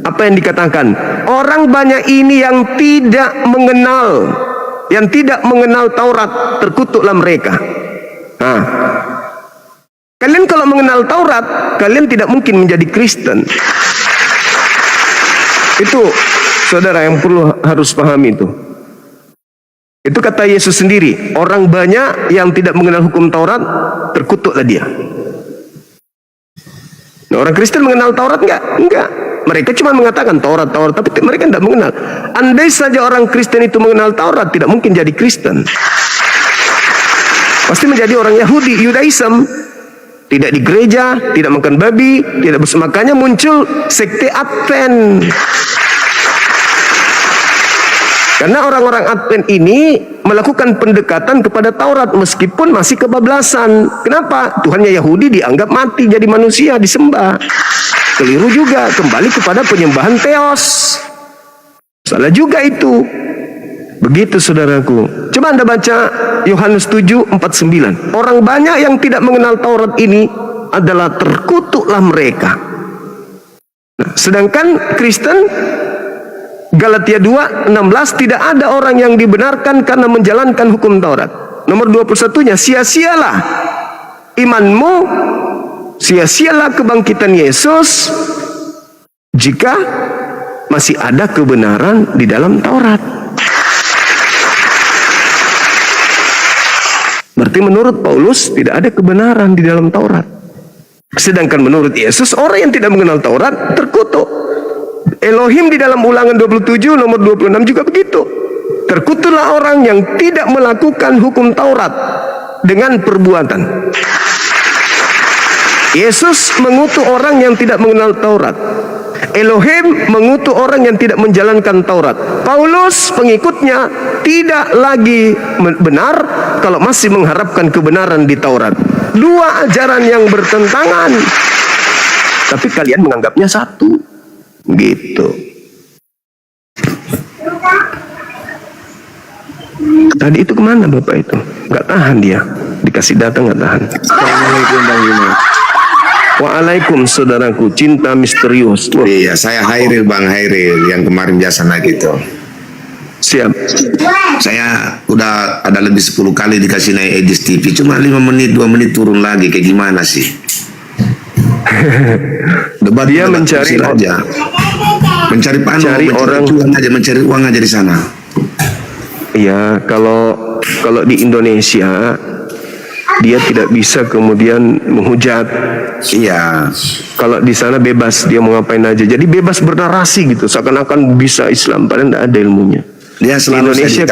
Apa yang dikatakan? Orang banyak ini yang tidak mengenal Taurat, terkutuklah mereka. Nah, kalian kalau mengenal Taurat, kalian tidak mungkin menjadi Kristen. Itu saudara yang perlu harus pahami itu. Itu kata Yesus sendiri, orang banyak yang tidak mengenal hukum Taurat, terkutuklah dia. Nah, orang Kristen mengenal Taurat enggak? Enggak. Mereka cuma mengatakan Taurat, tapi mereka tidak mengenal. Andai saja orang Kristen itu mengenal Taurat, tidak mungkin jadi Kristen. pasti menjadi orang Yahudi, Yudaism. Tidak di gereja, tidak makan babi, tidak makanya muncul sekte Advent. Karena orang-orang Advent ini melakukan pendekatan kepada Taurat meskipun masih kebablasan. Kenapa? Tuhannya Yahudi dianggap mati jadi manusia, disembah. Keliru juga, kembali kepada penyembahan Theos. Salah juga itu. Begitu saudaraku. Coba Anda baca Yohanes 7:49. Orang banyak yang tidak mengenal Taurat ini adalah terkutuklah mereka. Nah, sedangkan Kristen Galatia 2:16 tidak ada orang yang dibenarkan karena menjalankan hukum Taurat. Nomor 21-nya, sia-sialah imanmu, sia-sialah kebangkitan Yesus jika masih ada kebenaran di dalam Taurat. Berarti menurut Paulus tidak ada kebenaran di dalam Taurat. Sedangkan menurut Yesus orang yang tidak mengenal Taurat terkutuk. Elohim di dalam Ulangan 27 nomor 26 juga begitu. Terkutuklah orang yang tidak melakukan hukum Taurat dengan perbuatan. Yesus mengutuk orang yang tidak mengenal Taurat. Elohim mengutuk orang yang tidak menjalankan Taurat. Paulus pengikutnya tidak lagi benar kalau masih mengharapkan kebenaran di Taurat. Dua ajaran yang bertentangan, tapi kalian menganggapnya satu. Gitu. Tadi itu kemana Bapak itu? Gak tahan dia. Dikasih data gak tahan. Assalamualaikum Bang Juma. Waalaikum saudaraku, cinta misterius. Wah, Iya, saya Hairil, Bang Hairil yang kemarin biasa naik itu. siap. Saya udah ada lebih 10 kali dikasih naik Edis TV, cuma 5 menit, 2 menit turun lagi. Kayak gimana sih? Debat Dia debat mencari kursi aja. Mencari panu, Cari orang- cuan aja, mencari uang aja di sana. Iya, kalau di Indonesia dia tidak bisa kemudian menghujat. Iya. Kalau di sana bebas, dia mau ngapain aja. Jadi bebas bernarasi gitu, seakan-akan bisa Islam, padahal tidak ada ilmunya. Dia selalu Indonesia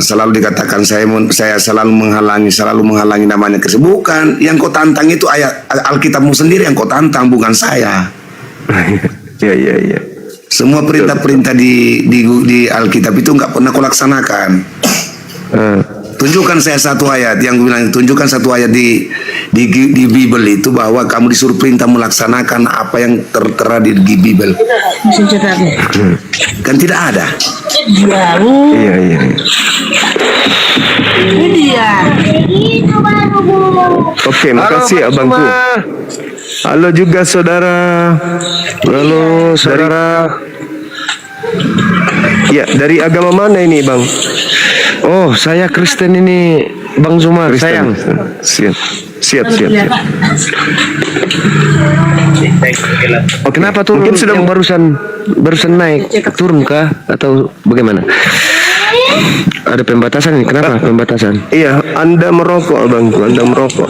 selalu dikatakan saya selalu menghalangi namanya Kristen. Bukan, yang kau tantang itu ayat Alkitabmu sendiri yang kau tantang, bukan saya. Iya. Semua perintah-perintah di Alkitab itu nggak pernah kau laksanakan. Tunjukkan saya satu ayat yang bilang, tunjukkan satu ayat di Bible itu bahwa kamu disuruh perintah melaksanakan apa yang tertera di Bible. Kan tidak ada. Iya. Oke, makasih abangku. Halo juga saudara. Halo saudara. Ya, dari agama mana ini bang? Oh, saya Kristen ini, Bang Zuma, sayang. Siap. Kenapa turun? Mungkin sudah yang barusan naik, turun kah atau bagaimana? Ada pembatasan ini, kenapa pembatasan? Iya, Anda merokok abangku, Anda merokok.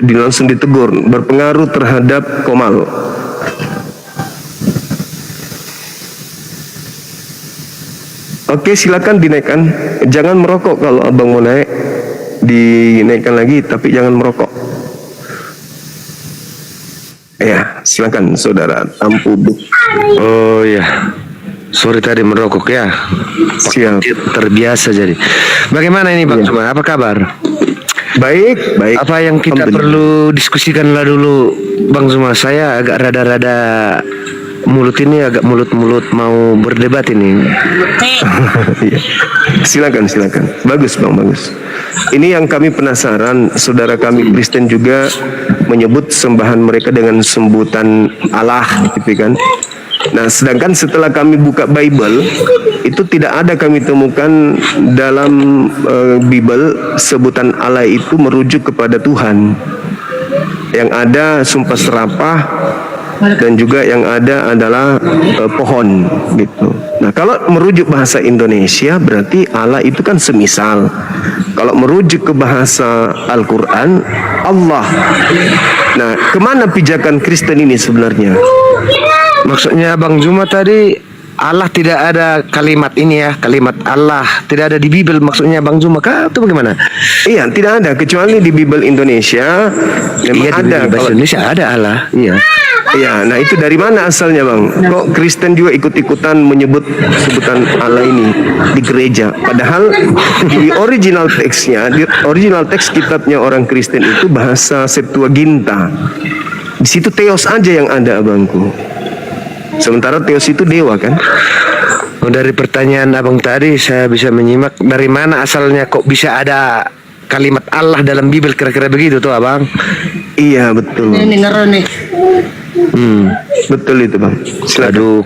Langsung ditegur, berpengaruh terhadap komal. Oke, silakan dinaikkan. Jangan merokok kalau abang mau naik. Dinaikkan lagi, tapi jangan merokok. Ya, silakan saudara Tampu. Oh iya, sorry tadi merokok ya. Siap. Terbiasa jadi. Bagaimana ini Bang Zuma? Apa kabar? Baik. Apa yang kita perlu diskusikan lah dulu, Bang Zuma? Saya agak rada-rada mulut mulut mau berdebat ini. Iya. Silakan. Bagus bang, bagus. Ini yang kami penasaran, saudara kami Kristen juga menyebut sembahan mereka dengan sebutan Allah, gitu kan? Nah, sedangkan setelah kami buka Bible, itu tidak ada kami temukan dalam Bible sebutan Allah itu merujuk kepada Tuhan. Yang ada sumpah serapah, dan juga yang ada adalah pohon gitu. Nah, kalau merujuk bahasa Indonesia berarti Allah itu kan semisal. Kalau merujuk ke bahasa Al-Quran, Allah. Nah, kemana pijakan Kristen ini sebenarnya? Maksudnya Bang Zuma tadi Allah tidak ada kalimat ini ya, kalimat Allah tidak ada di Bible maksudnya Bang Zuma kah atau bagaimana? Iya, tidak ada kecuali di Bible Indonesia memang Iya, di ada. bahasa Kalau- Indonesia ada Allah. Iya. Iya, nah itu dari mana asalnya bang? Kok Kristen juga ikut-ikutan menyebut sebutan Allah ini di gereja? Padahal di original teksnya, di original teks kitabnya orang Kristen itu bahasa Septuaginta. Di situ Theos aja yang ada abangku. Sementara Theos itu dewa kan? Oh, dari pertanyaan abang tadi saya bisa menyimak dari mana asalnya kok bisa ada kalimat Allah dalam Bible kira-kira begitu tuh abang. Iya betul. Hmm. Betul itu bang. Silakan. Aduh,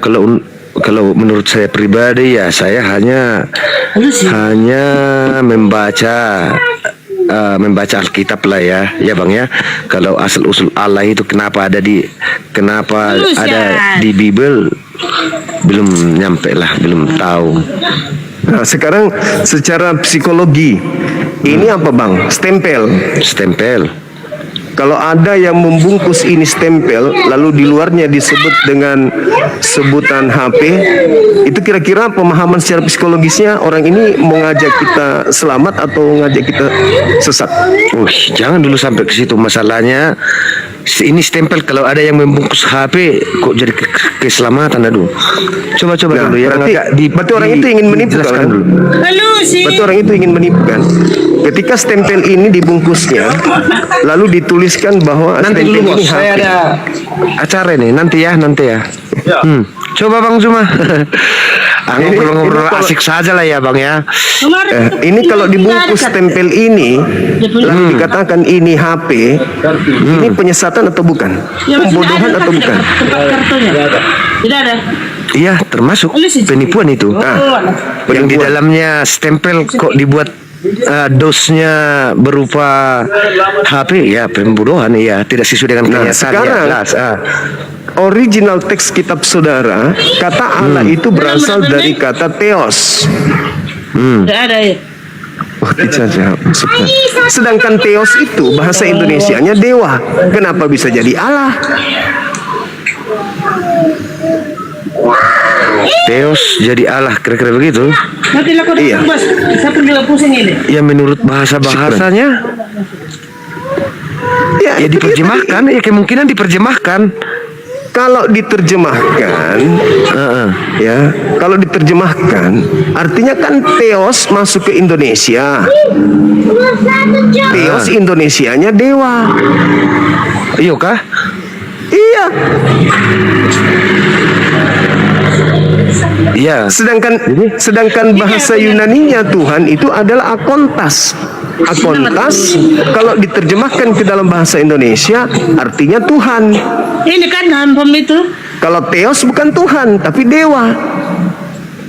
kalau menurut saya pribadi ya saya hanya membaca Alkitab lah ya bang ya. Kalau asal usul Allah itu kenapa ada di Bible belum nyampe lah, belum tahu. Nah sekarang secara psikologi ini apa bang? Stempel. Kalau ada yang membungkus ini stempel, lalu di luarnya disebut dengan sebutan HP, itu kira-kira pemahaman secara psikologisnya orang ini mau ngajak kita selamat atau ngajak kita sesat? Jangan dulu sampai ke situ masalahnya. Ini stempel kalau ada yang membungkus HP kok jadi keselamatan. Aduh. Coba Nah, dulu ya. berarti orang itu ingin menipu jelaskan kan? dulu. Berarti orang itu ingin menipu kan? Ketika stempel ini dibungkusnya, lalu dituliskan bahwa Nanti stempel dulu bos, ini saya HP. ada acara ini nanti ya. Coba Bang Zuma. Ngobrol-ngobrol Ini kalau- asik saja lah ya Bang ya. Ini kalau dibungkus stempel ini, lalu dikatakan ini HP, ini penyesatan atau bukan? Pembodohan atau bukan? Tidak ada. Iya termasuk penipuan itu. Yang di Penipuan. dalamnya stempel kok dibuat dosnya berupa HP ya pembodohan ya tidak sesuai dengan Nah, kenyataan sekarang ya, jelas. original teks kitab saudara, kata Allah itu berasal dari kata Theos. Tidak ada ya. Oh, tidak maksudnya. Sedangkan Theos itu bahasa Indonesianya dewa. Kenapa bisa jadi Allah? Theos jadi Allah kira-kira begitu. Nanti lakukan Iya. bos. Saya pergi pusing ini. Ya menurut bahasanya ya itu dia diterjemahkan ya kemungkinan diterjemahkan. Kalau diterjemahkan, ya, kalau diterjemahkan, artinya kan Theos masuk ke Indonesia. Theos Indonesianya dewa. Iya kah? Iya. Iya. Sedangkan bahasa Yunaninya Tuhan itu adalah akontas. Akontas kalau diterjemahkan ke dalam bahasa Indonesia artinya Tuhan. Ini kan hampam itu. Kalau Theos bukan Tuhan tapi dewa.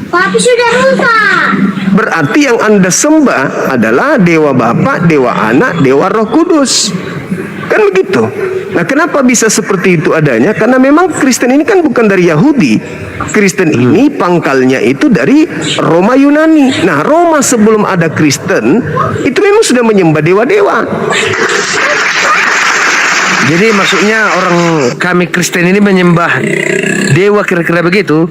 Tapi sudah rusak. Berarti yang Anda sembah adalah Dewa Bapa, Dewa Anak, Dewa Roh Kudus. Kan begitu. Nah, kenapa bisa seperti itu adanya? Karena memang Kristen ini kan bukan dari Yahudi. Kristen ini pangkalnya itu dari Roma Yunani. Nah, Roma sebelum ada Kristen itu memang sudah menyembah dewa-dewa. Jadi maksudnya orang kami Kristen ini menyembah dewa kira-kira begitu.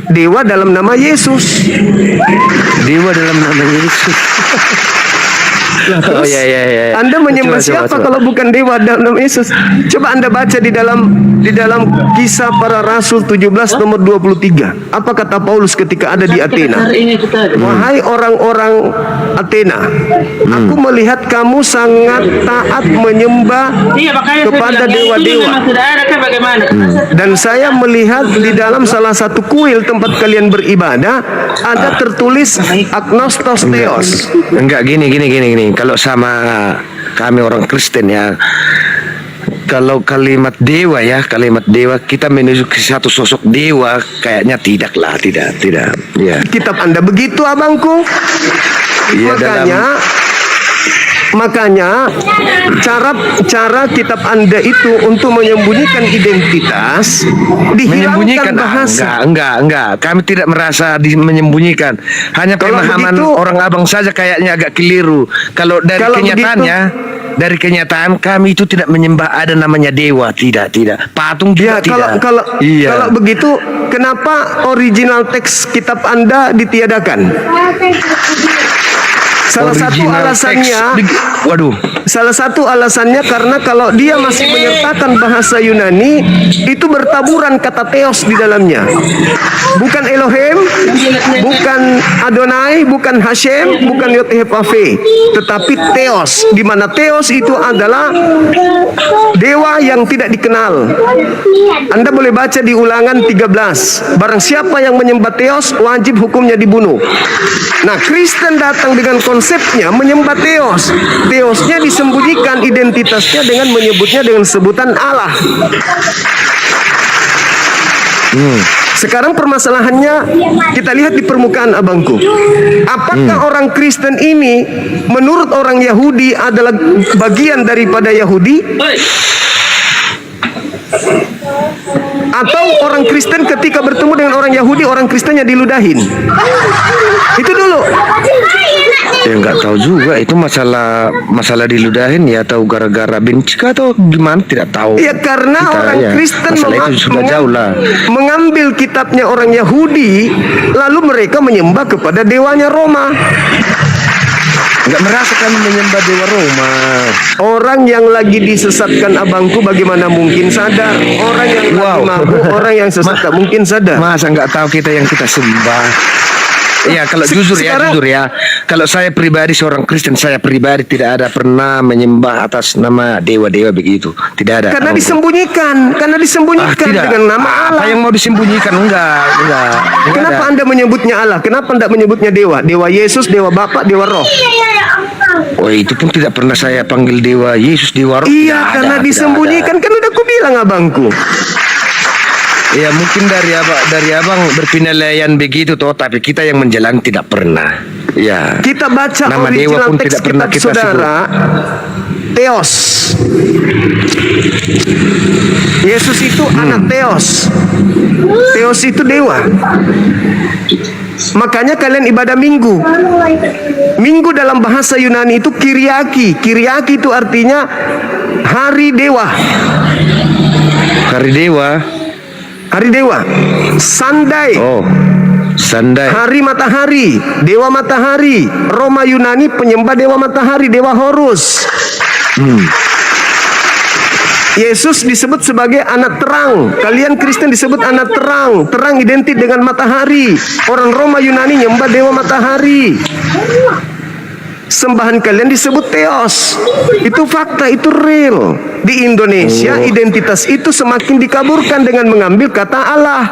Dewa dalam nama Yesus. Dewa dalam nama Yesus. Oh ya. Anda menyembah Coba. siapa kalau bukan dewa dalam nama Yesus? Coba Anda baca di dalam Kisah Para Rasul 17 nomor 23. Apa kata Paulus ketika ada di Athena? Hari ini kita. Wahai orang-orang Athena, aku melihat kamu sangat taat menyembah Iya makanya saya kepada bilang, yang itu dewa-dewa. memang tidak ada kan bagaimana? Dan saya melihat di dalam salah satu kuil tempat kalian beribadah ada tertulis Agnostos Theos. Enggak gini. Kalau sama kami orang Kristen ya, kalau kalimat dewa kita menuju ke satu sosok dewa kayaknya tidak. Ya. Kitab Anda begitu, abangku. Iya, Makanya cara kitab Anda itu untuk menyembunyikan identitas, dihilangkan bahasa. Enggak. Kami tidak merasa menyembunyikan. Hanya Kalau pemahaman begitu- orang abang saja kayaknya agak keliru. Kalau dari Kalau kenyataannya, dari kenyataan kami itu tidak menyembah ada namanya dewa, tidak. Patung Ya, juga tidak. kalau begitu, kenapa original teks kitab Anda ditiadakan? Salah satu Original alasannya, salah satu alasannya karena kalau dia masih menyertakan bahasa Yunani, itu bertaburan kata theos di dalamnya. Bukan Elohim, bukan Adonai, bukan Hashem, bukan Yod-Heh-Vav-He, tetapi theos, di mana theos itu adalah dewa yang tidak dikenal. Anda boleh baca di Ulangan 13. Barang siapa yang menyembah theos, wajib hukumnya dibunuh. Nah, Kristen datang dengan konsepnya menyembah theos. Theosnya disembunyikan identitasnya dengan menyebutnya dengan sebutan Allah. Sekarang permasalahannya kita lihat di permukaan, abangku. Apakah orang Kristen ini menurut orang Yahudi adalah bagian daripada Yahudi? Atau orang Kristen ketika bertemu dengan orang Yahudi, orang Kristennya diludahin? Itu dulu. Ya nggak tahu juga itu masalah diludahin ya, atau gara-gara benci atau gimana, tidak tahu. Ya karena Kita, orang ya, Kristen masalah itu sudah jauh lah. mengambil kitabnya orang Yahudi, lalu mereka menyembah kepada dewanya Roma. Nggak merasa kami menyembah dewa Roma. Orang yang lagi disesatkan, abangku, bagaimana mungkin sadar? Orang yang lagi mabuk, orang yang sesat tak mungkin sadar. Masa nggak tahu kita yang kita sembah? Ya kalau jujur ya, kalau saya pribadi seorang Kristen, saya pribadi tidak ada pernah menyembah atas nama dewa-dewa begitu, tidak ada. Karena disembunyikan, tidak. dengan nama Allah. Apa yang mau disembunyikan? Enggak Kenapa ada. Anda menyebutnya Allah? Kenapa Anda menyebutnya dewa? Dewa Yesus, dewa Bapa, dewa Roh. Oh, itu pun tidak pernah saya panggil dewa Yesus, dewa Roh. Iya, Tidak karena ada, disembunyikan. Kan udah aku bilang, abangku. Ya mungkin dari abang berpenilaian begitu toh, tapi kita yang menjalani tidak pernah. Ya. Kita baca Nama dewa original pun teks tidak pernah kitab kita saudara. Theos. Yesus itu anak Theos. Theos itu dewa. Makanya kalian ibadah minggu. Minggu dalam bahasa Yunani itu Kyriaki. Kyriaki itu artinya hari dewa. Hari dewa. Hari dewa. Sunday. Oh, Sunday. Hari matahari, dewa matahari. Roma Yunani penyembah dewa matahari, dewa Horus. Yesus disebut sebagai anak terang. Kalian Kristen disebut anak terang. Terang identik dengan matahari. Orang Roma Yunani nyembah dewa matahari. Sembahan kalian disebut theos. Itu fakta, itu real. Di Indonesia identitas itu semakin dikaburkan dengan mengambil kata Allah.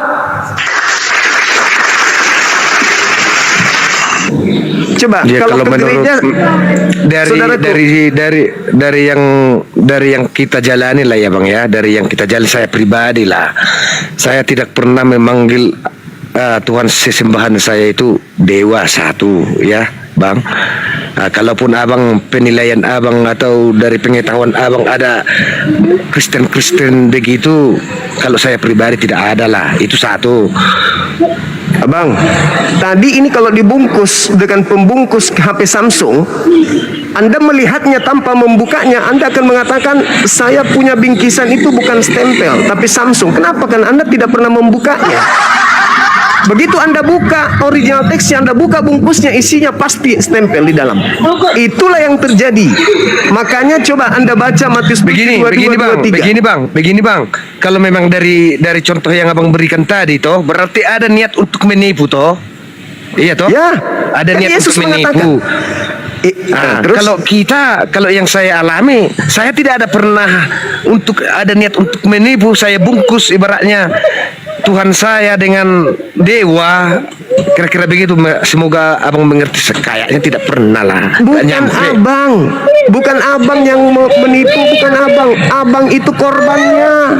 Coba Ya, kalau ke menurut gereja, saudaraku, dari yang kita jalani lah ya bang ya, dari yang kita jalani saya pribadi lah, saya tidak pernah memanggil Tuhan sesembahan saya itu dewa satu ya bang. Kalaupun abang penilaian abang atau dari pengetahuan abang ada Kristen begitu, kalau saya pribadi tidak ada lah, itu satu. Abang, tadi ini kalau dibungkus dengan pembungkus HP Samsung, Anda melihatnya tanpa membukanya, Anda akan mengatakan saya punya bingkisan itu bukan stempel tapi Samsung. Kenapa? Kan Anda tidak pernah membukanya. Begitu Anda buka original teksnya, Anda buka bungkusnya, isinya pasti stempel di dalam. Itulah yang terjadi. Makanya coba Anda baca Matius Begini bang. Kalau memang dari contoh yang abang berikan tadi toh, berarti ada niat untuk menipu toh. Iya toh? Ya, ada kan niat Yesus untuk menipu. Terus? Kalau yang saya alami, saya tidak ada pernah ada niat untuk menipu. Saya bungkus ibaratnya Tuhan saya dengan dewa, kira-kira begitu. Semoga abang mengerti. Kayaknya tidak pernah lah. Bukan abang yang menipu, bukan abang. Abang itu korbannya.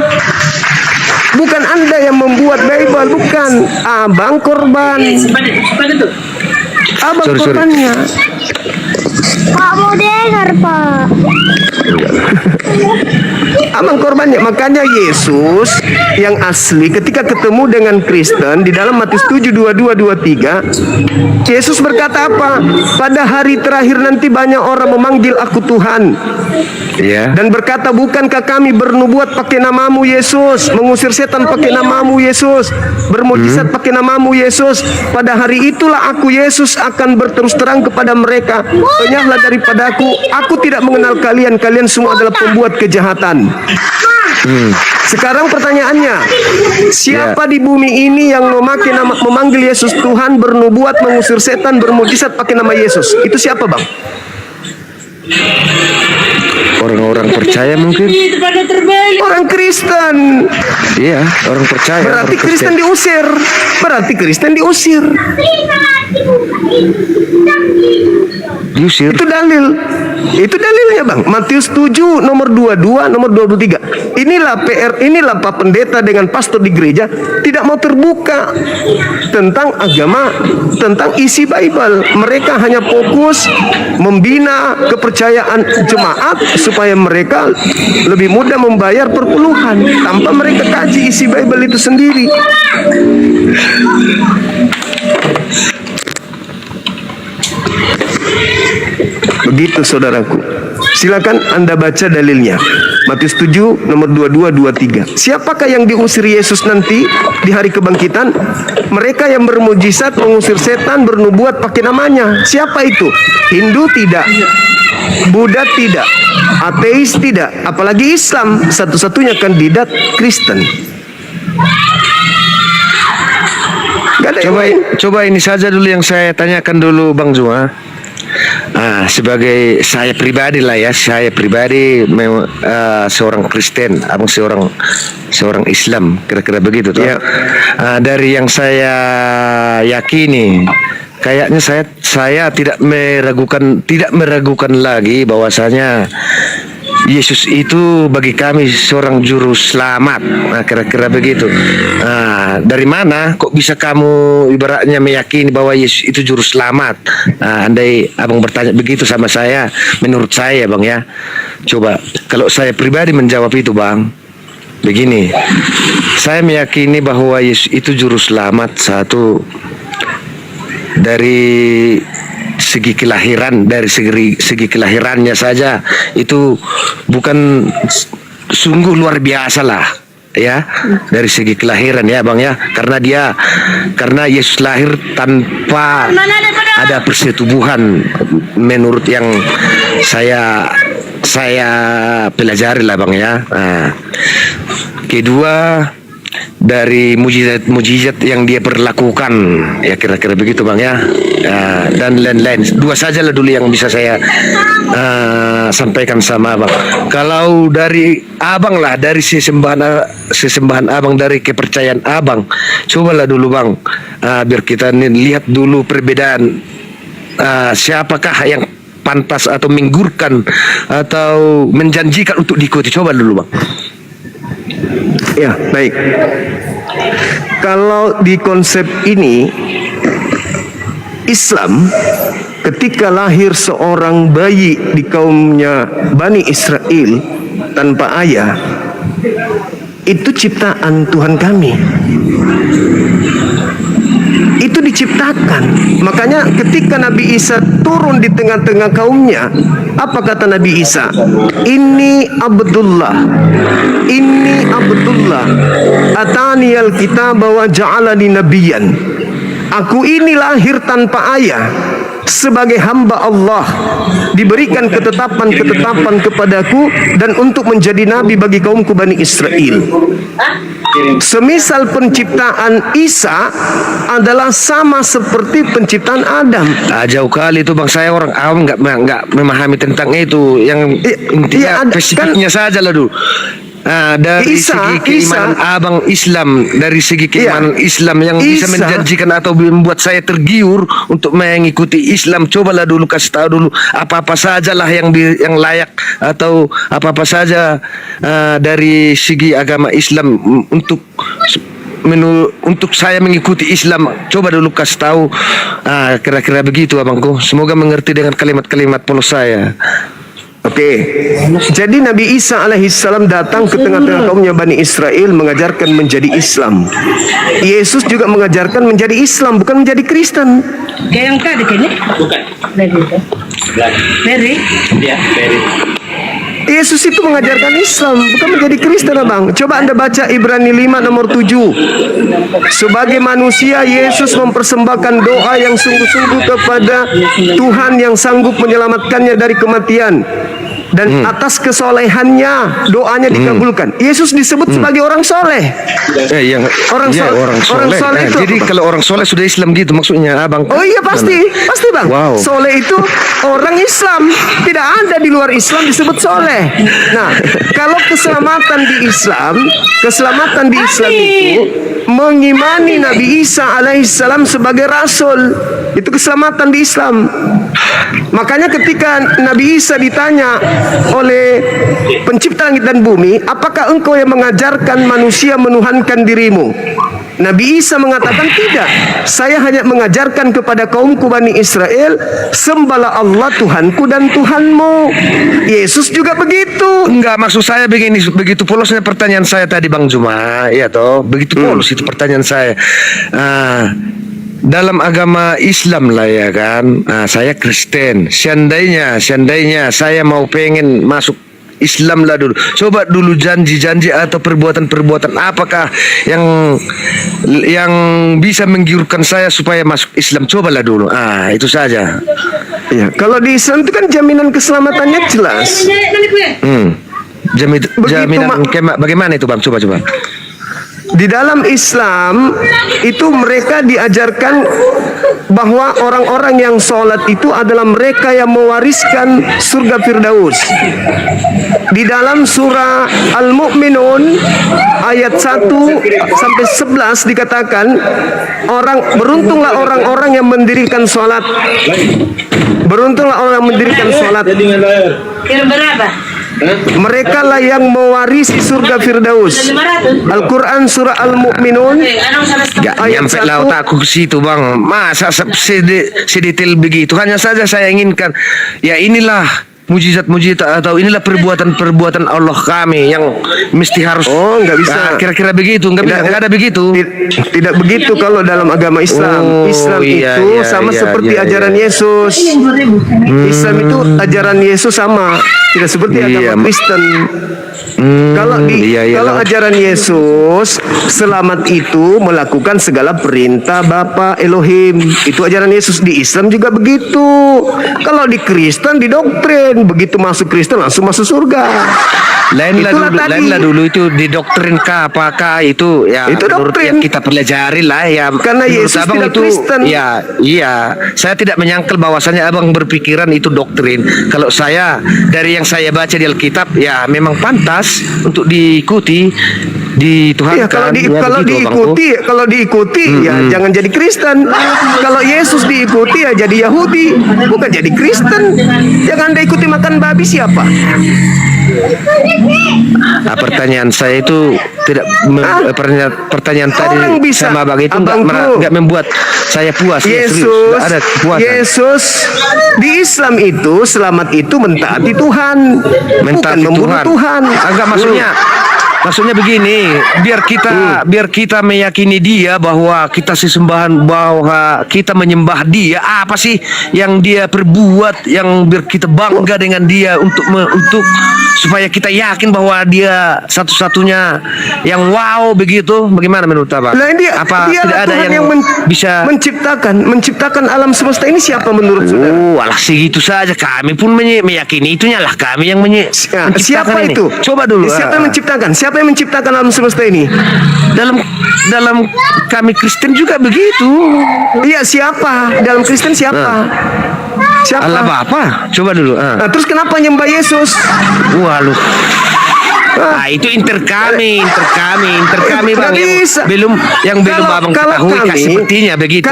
Bukan Anda yang membuat Bible, bukan. Abang korban. Abang korbannya. Pak mau dengar, Pak. Abang korbannya. Makanya Yesus yang asli ketika ketemu dengan Kristen di dalam Matius 7:22-23, Yesus berkata apa? Pada hari terakhir nanti banyak orang memanggil aku Tuhan. Ya. Dan berkata, bukankah kami bernubuat pakai namamu Yesus, mengusir setan pakai namamu Yesus, bermujizat pakai namamu Yesus. Pada hari itulah aku Yesus akan berterus terang kepada mereka, enyahlah daripadaku, aku tidak mengenal kalian, kalian semua adalah pembuat kejahatan. Sekarang pertanyaannya, siapa di bumi ini yang memanggil Yesus Tuhan, bernubuat, mengusir setan, bermujizat pakai nama Yesus? Itu siapa, Bang? Orang-orang percaya mungkin. Orang Kristen. Iya, orang percaya. Berarti orang Kristen diusir. Berarti Kristen diusir. diusir. Itu dalil. Itu dalilnya, Bang. Matius 7 nomor 22, nomor 23. Inilah PR, inilah Pak Pendeta dengan pastor di gereja tidak mau terbuka tentang agama, tentang isi Bible. Mereka hanya fokus membina kepercayaan jemaat supaya mereka lebih mudah membayar perpuluhan tanpa mereka kaji isi Bible itu sendiri. Begitu saudaraku. Silakan Anda baca dalilnya. Matius 7 nomor 22 23. Siapakah yang diusir Yesus nanti di hari kebangkitan? Mereka yang bermujizat, mengusir setan, bernubuat pakai namanya. Siapa itu? Hindu tidak, Buddha tidak, ateis tidak, apalagi Islam, satu-satunya kandidat Kristen. Coba ini saja dulu yang saya tanyakan dulu, Bang Zuma. Sebagai saya pribadi lah ya, saya pribadi seorang Kristen, abang seorang Islam, kira-kira begitu tuh. Yeah. Dari yang saya yakini, kayaknya saya tidak meragukan lagi bahwasanya Yesus itu bagi kami seorang juru selamat. Kira-kira begitu. Dari mana kok bisa kamu ibaratnya meyakini bahwa Yesus itu juru selamat? Andai abang bertanya begitu sama saya, menurut saya, Bang ya, coba kalau saya pribadi menjawab itu, Bang, begini, saya meyakini bahwa Yesus itu juru selamat satu dari segi kelahiran, dari segi kelahirannya saja itu bukan sungguh luar biasa lah ya, dari segi kelahiran ya, Bang ya, karena Yesus lahir tanpa ada persetubuhan menurut yang saya pelajari lah, Bang ya. Kedua, dari mujizat yang dia perlakukan, ya kira-kira begitu, Bang ya. Dan lain-lain. Dua saja lah dulu yang bisa saya sampaikan sama Abang. Kalau dari Abang lah, dari sesembahan Abang, dari kepercayaan Abang, cobalah dulu, Bang, biar kita lihat dulu perbedaan siapakah yang pantas atau menggurkan atau menjanjikan untuk diikuti. Coba dulu, Bang. Ya, baik. Kalau di konsep ini, Islam ketika lahir seorang bayi di kaumnya Bani Israel tanpa ayah, itu ciptaan Tuhan kami. Itu diciptakan. Makanya ketika Nabi Isa turun di tengah-tengah kaumnya, apa kata Nabi Isa? Inni Abdullah atani al-kitab wa ja'alani nabiyyan. Aku ini lahir tanpa ayah sebagai hamba Allah, diberikan ketetapan-ketetapan kepadaku dan untuk menjadi nabi bagi kaumku Bani Israel. Semisal penciptaan Isa adalah sama seperti penciptaan Adam. Jauh kali itu, Bang, saya orang awam nggak memahami tentang itu. Yang intinya spesifiknya saja lah dulu. Dari segi keimanan Abang Islam, dari segi keimanan Islam yang bisa menjanjikan atau membuat saya tergiur untuk mengikuti Islam, cobalah dulu kasih tahu dulu apa-apa sajalah yang layak atau apa-apa saja dari segi agama Islam untuk untuk saya mengikuti Islam. Coba dulu kasih tahu. Kira-kira begitu abangku. Semoga mengerti dengan kalimat-kalimat polos saya. Oke, jadi Nabi Isa alaihissalam datang ke tengah-tengah kaumnya Bani Israel mengajarkan menjadi Islam. Yesus juga mengajarkan menjadi Islam, bukan menjadi Kristen. Kayak yang tadi kayaknya? Bukan. Dari? Ya, very. Yesus itu mengajarkan Islam, bukan menjadi Kristen, abang. Coba Anda baca Ibrani 5 nomor 7. Sebagai manusia, Yesus mempersembahkan doa yang sungguh-sungguh kepada Tuhan yang sanggup menyelamatkannya dari kematian. Dan atas kesolehannya doanya dikabulkan. Yesus disebut sebagai orang soleh. Orang soleh itu jadi apa, kalau orang soleh sudah Islam gitu maksudnya abang. Oh iya pasti bang. Wow. Soleh itu orang Islam, tidak ada di luar Islam disebut soleh. Nah, kalau keselamatan di Islam itu mengimani Nabi Isa alaihissalam sebagai rasul, itu keselamatan di Islam. Makanya ketika Nabi Isa ditanya oleh pencipta langit dan bumi, apakah engkau yang mengajarkan manusia menuhankan dirimu? Nabi Isa mengatakan tidak. Saya hanya mengajarkan kepada kaumku Bani Israel, sembahlah Allah Tuhanku dan Tuhanmu. Yesus juga begitu. Enggak, maksud saya begini, begitu polosnya pertanyaan saya tadi Bang Juma, ya toh, begitu polos itu pertanyaan saya. Dalam agama Islam lah ya kan, saya Kristen. Seandainya saya mau pengen masuk Islam lah dulu. Coba dulu janji-janji atau perbuatan-perbuatan apakah yang bisa menggiurkan saya supaya masuk Islam? Cobalah dulu. Itu saja. Ya, kalau di Islam itu kan jaminan keselamatannya jelas. Jaminan bagaimana itu Bang? Coba. Di dalam Islam itu mereka diajarkan bahwa orang-orang yang sholat itu adalah mereka yang mewariskan surga Firdaus. Di dalam surah Al-Mu'minun ayat 1 sampai 11 dikatakan, beruntunglah orang-orang yang mendirikan sholat. Beruntunglah orang yang mendirikan sholat. Kira berapa? Mereka lah yang mewarisi surga Firdaus. Al-Quran surah Al-Mu'minun Gak ayat nyampe 1. lah otakku ke situ Bang. Masa sedetail begitu. Hanya saja saya inginkan, ya inilah mujizat-mujizat atau inilah perbuatan-perbuatan Allah kami yang mesti harus. Oh, nggak bisa. Kira-kira begitu, nggak ada begitu. Tidak begitu kalau dalam agama Islam. Islam itu sama seperti ajaran Yesus. Islam itu ajaran Yesus sama, tidak seperti agama Kristen. Kalau ajaran Yesus, selamat itu melakukan segala perintah Bapa Elohim. Itu ajaran Yesus. Di Islam juga begitu. Kalau di Kristen didoktrin, begitu masuk Kristen langsung masuk surga. Lainlah dulu itu didoktrin apakah itu ya itu doktrin yang kita pelajari lah ya. Karena Yesus abang tidak itu Kristen. Iya, saya tidak menyangkal bahwasanya abang berpikiran itu doktrin. Kalau saya dari yang saya baca di Alkitab ya memang pantas untuk diikuti, dituhankan. Ya, kalau diikuti ya jangan jadi Kristen. Kalau Yesus diikuti ya jadi Yahudi, bukan jadi Kristen. Jangan Anda ikuti makan babi siapa? Pertanyaan saya itu tidak pertanyaan tadi sama bang itu nggak membuat saya puas. Yesus, ada kepuasan. Yesus di Islam itu selamat itu mentaati Tuhan, bukan membunuh Tuhan. Agak maksudnya begini, biar kita meyakini dia bahwa kita sesembahan, bahwa kita menyembah dia, apa sih yang dia perbuat yang biar kita bangga dengan dia untuk supaya kita yakin bahwa dia satu-satunya yang wow begitu. Bagaimana menurut Abang? Nah, apa tidak ada Tuhan yang bisa menciptakan alam semesta ini? Siapa menurut saudara? Alah segitu saja, kami pun meyakini itunya lah, kami yang menciptakan siapa ini. itu? Coba dulu. Siapa yang menciptakan? Siapa yang menciptakan alam semesta ini? Dalam kami Kristen juga begitu. Iya, siapa? Dalam Kristen siapa? Siapa? Allah Bapa. Coba dulu. Nah, terus kenapa nyembah Yesus? Waduh. Itu inter kami Bang, belum Abang ketahui sepertinya begitu.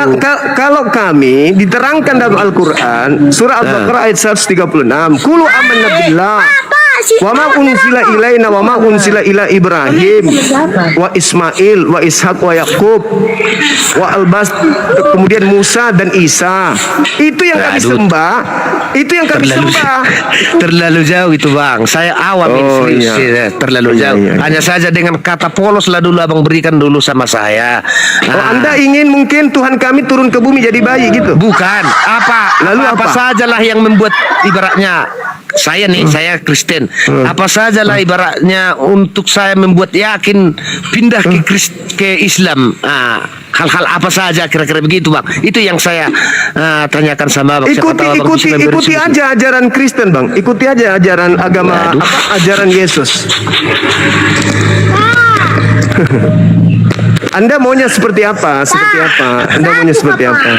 Kalau kami diterangkan dalam Al-Quran surah Al-Baqarah ayat 136, Qulu amanna billah Wa ma unsila ilaina wa ma unsila ila Ibrahim wa Ismail wa Ishak wa Yakub wa Albas, kemudian Musa dan Isa. Itu yang kami sembah. Itu yang kami sembah. Terlalu jauh itu bang. Saya awam ini serius. iya. Terlalu jauh. Hanya saja dengan kata polos lah dulu abang berikan dulu sama saya. Anda ingin mungkin Tuhan kami turun ke bumi jadi bayi gitu? Bukan. Lalu Apa apa? sajalah yang membuat ibaratnya saya nih, saya Kristen. Apa sajalah ibaratnya untuk saya membuat yakin pindah ke Islam. Hal-hal apa saja kira-kira begitu bang. Itu yang saya tanyakan sama abang. Ikuti aja ajaran Kristen bang. Ikuti aja ajaran agama ajaran Yesus. Anda maunya seperti apa? Seperti apa? Anda maunya seperti apa?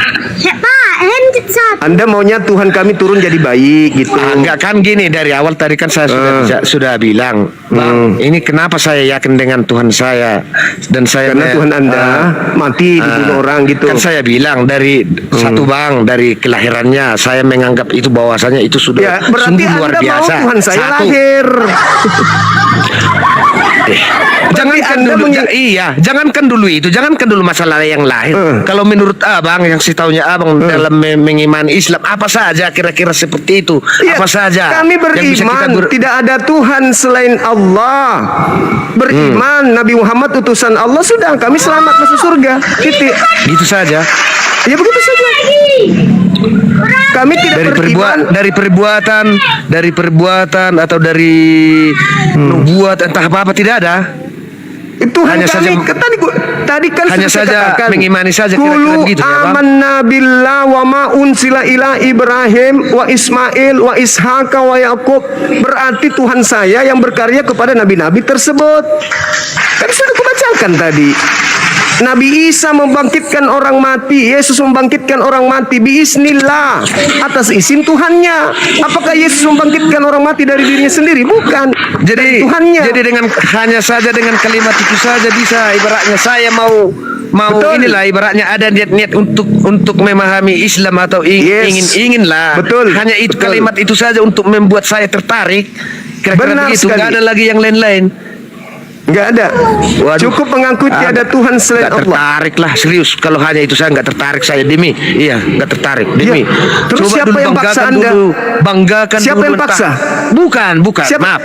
Anda maunya Tuhan kami turun jadi bayi gitu. Enggak kan gini, dari awal tadi kan saya sudah bilang, Bang, ini kenapa saya yakin dengan Tuhan saya dan saya Karena Tuhan Anda mati dibunuh orang gitu. Kan saya bilang dari satu bang, dari kelahirannya saya menganggap itu bahwasanya itu sudah Ya, berarti sungguh luar Anda biasa. mau Tuhan saya Satu. lahir. Jangankan dulu, jangankan dulu itu, jangankan dulu masalah yang lahir. Kalau menurut abang, yang setahunya abang dalam mengimani Islam, apa saja kira-kira seperti itu? Ya, Apa saja? kami yang bisa kita beriman tidak ada Tuhan selain Allah. Beriman Nabi Muhammad utusan Allah, sudah kami selamat masuk surga. Titik. Gitu saja. Ya begitu saja. Kami tidak beriman dari perbuatan atau dari nubuat entah apa tidak ada. Tuhan hanya kami tadi kan hanya sudah saja katakan, mengimani saja kira-kira begitu ya Bang. amanna billah wa ma unsila ila Ibrahim wa Ismail wa Ishaq wa Yakub. Berarti Tuhan saya yang berkarya kepada nabi-nabi tersebut. Kan sudah kubacakan tadi. Nabi Isa membangkitkan orang mati, Yesus membangkitkan orang mati biiznillah, atas izin Tuhannya. Apakah Yesus membangkitkan orang mati dari dirinya sendiri? Bukan. Dari Tuhannya. Jadi dengan hanya saja dengan kalimat itu saja bisa ibaratnya saya mau Betul. inilah ibaratnya ada niat-niat untuk memahami Islam atau inginlah. Betul. Hanya itu Betul. kalimat itu saja untuk membuat saya tertarik. Kira-kira Benar begitu. sekali. Nggak ada lagi yang lain-lain. Enggak ada. Waduh. Cukup mengakui tiada Tuhan selain Nggak Allah. tertarik lah, serius. Kalau hanya itu saya nggak tertarik, saya demi. Iya, nggak tertarik demi. Iya. Terus Coba siapa dulu yang paksa banggakan Anda? dulu, banggakan Siapa dulu yang entah- paksa? Bukan. Siapa-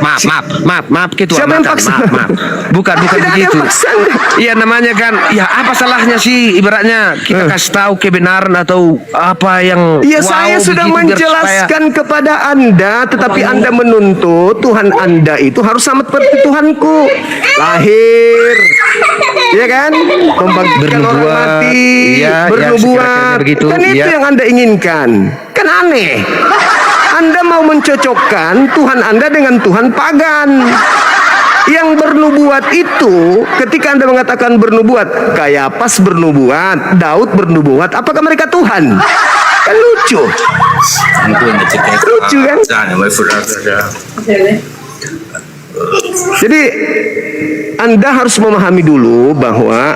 Maaf gitu. Siapa yang paksa? Maaf. Bukan Tidak ada yang begitu. paksa Anda. Iya namanya kan, ya apa salahnya sih ibaratnya kita kasih tahu kebenaran atau apa yang Ya wow, saya sudah begitu, biar menjelaskan kepada Anda, tetapi Anda menuntut Tuhan Anda itu harus sama seperti Tuhanku. Lahir. Ya kan? Membangkitkan orang Bernubuat. mati, Iya, bernubuat. kira-kira begitu, Kan itu iya. yang Anda inginkan. Kan aneh. Anda mau mencocokkan Tuhan Anda dengan Tuhan pagan. Yang bernubuat itu, ketika Anda mengatakan bernubuat, Kayapas bernubuat, Daud bernubuat, apakah mereka Tuhan? Kan lucu. Lucu kan? Jadi Anda harus memahami dulu bahwa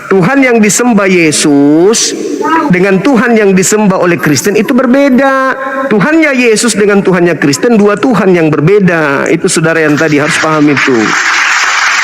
Tuhan yang disembah Yesus dengan Tuhan yang disembah oleh Kristen itu berbeda. Tuhannya Yesus dengan Tuhannya Kristen dua Tuhan yang berbeda. Itu saudara yang tadi harus paham itu.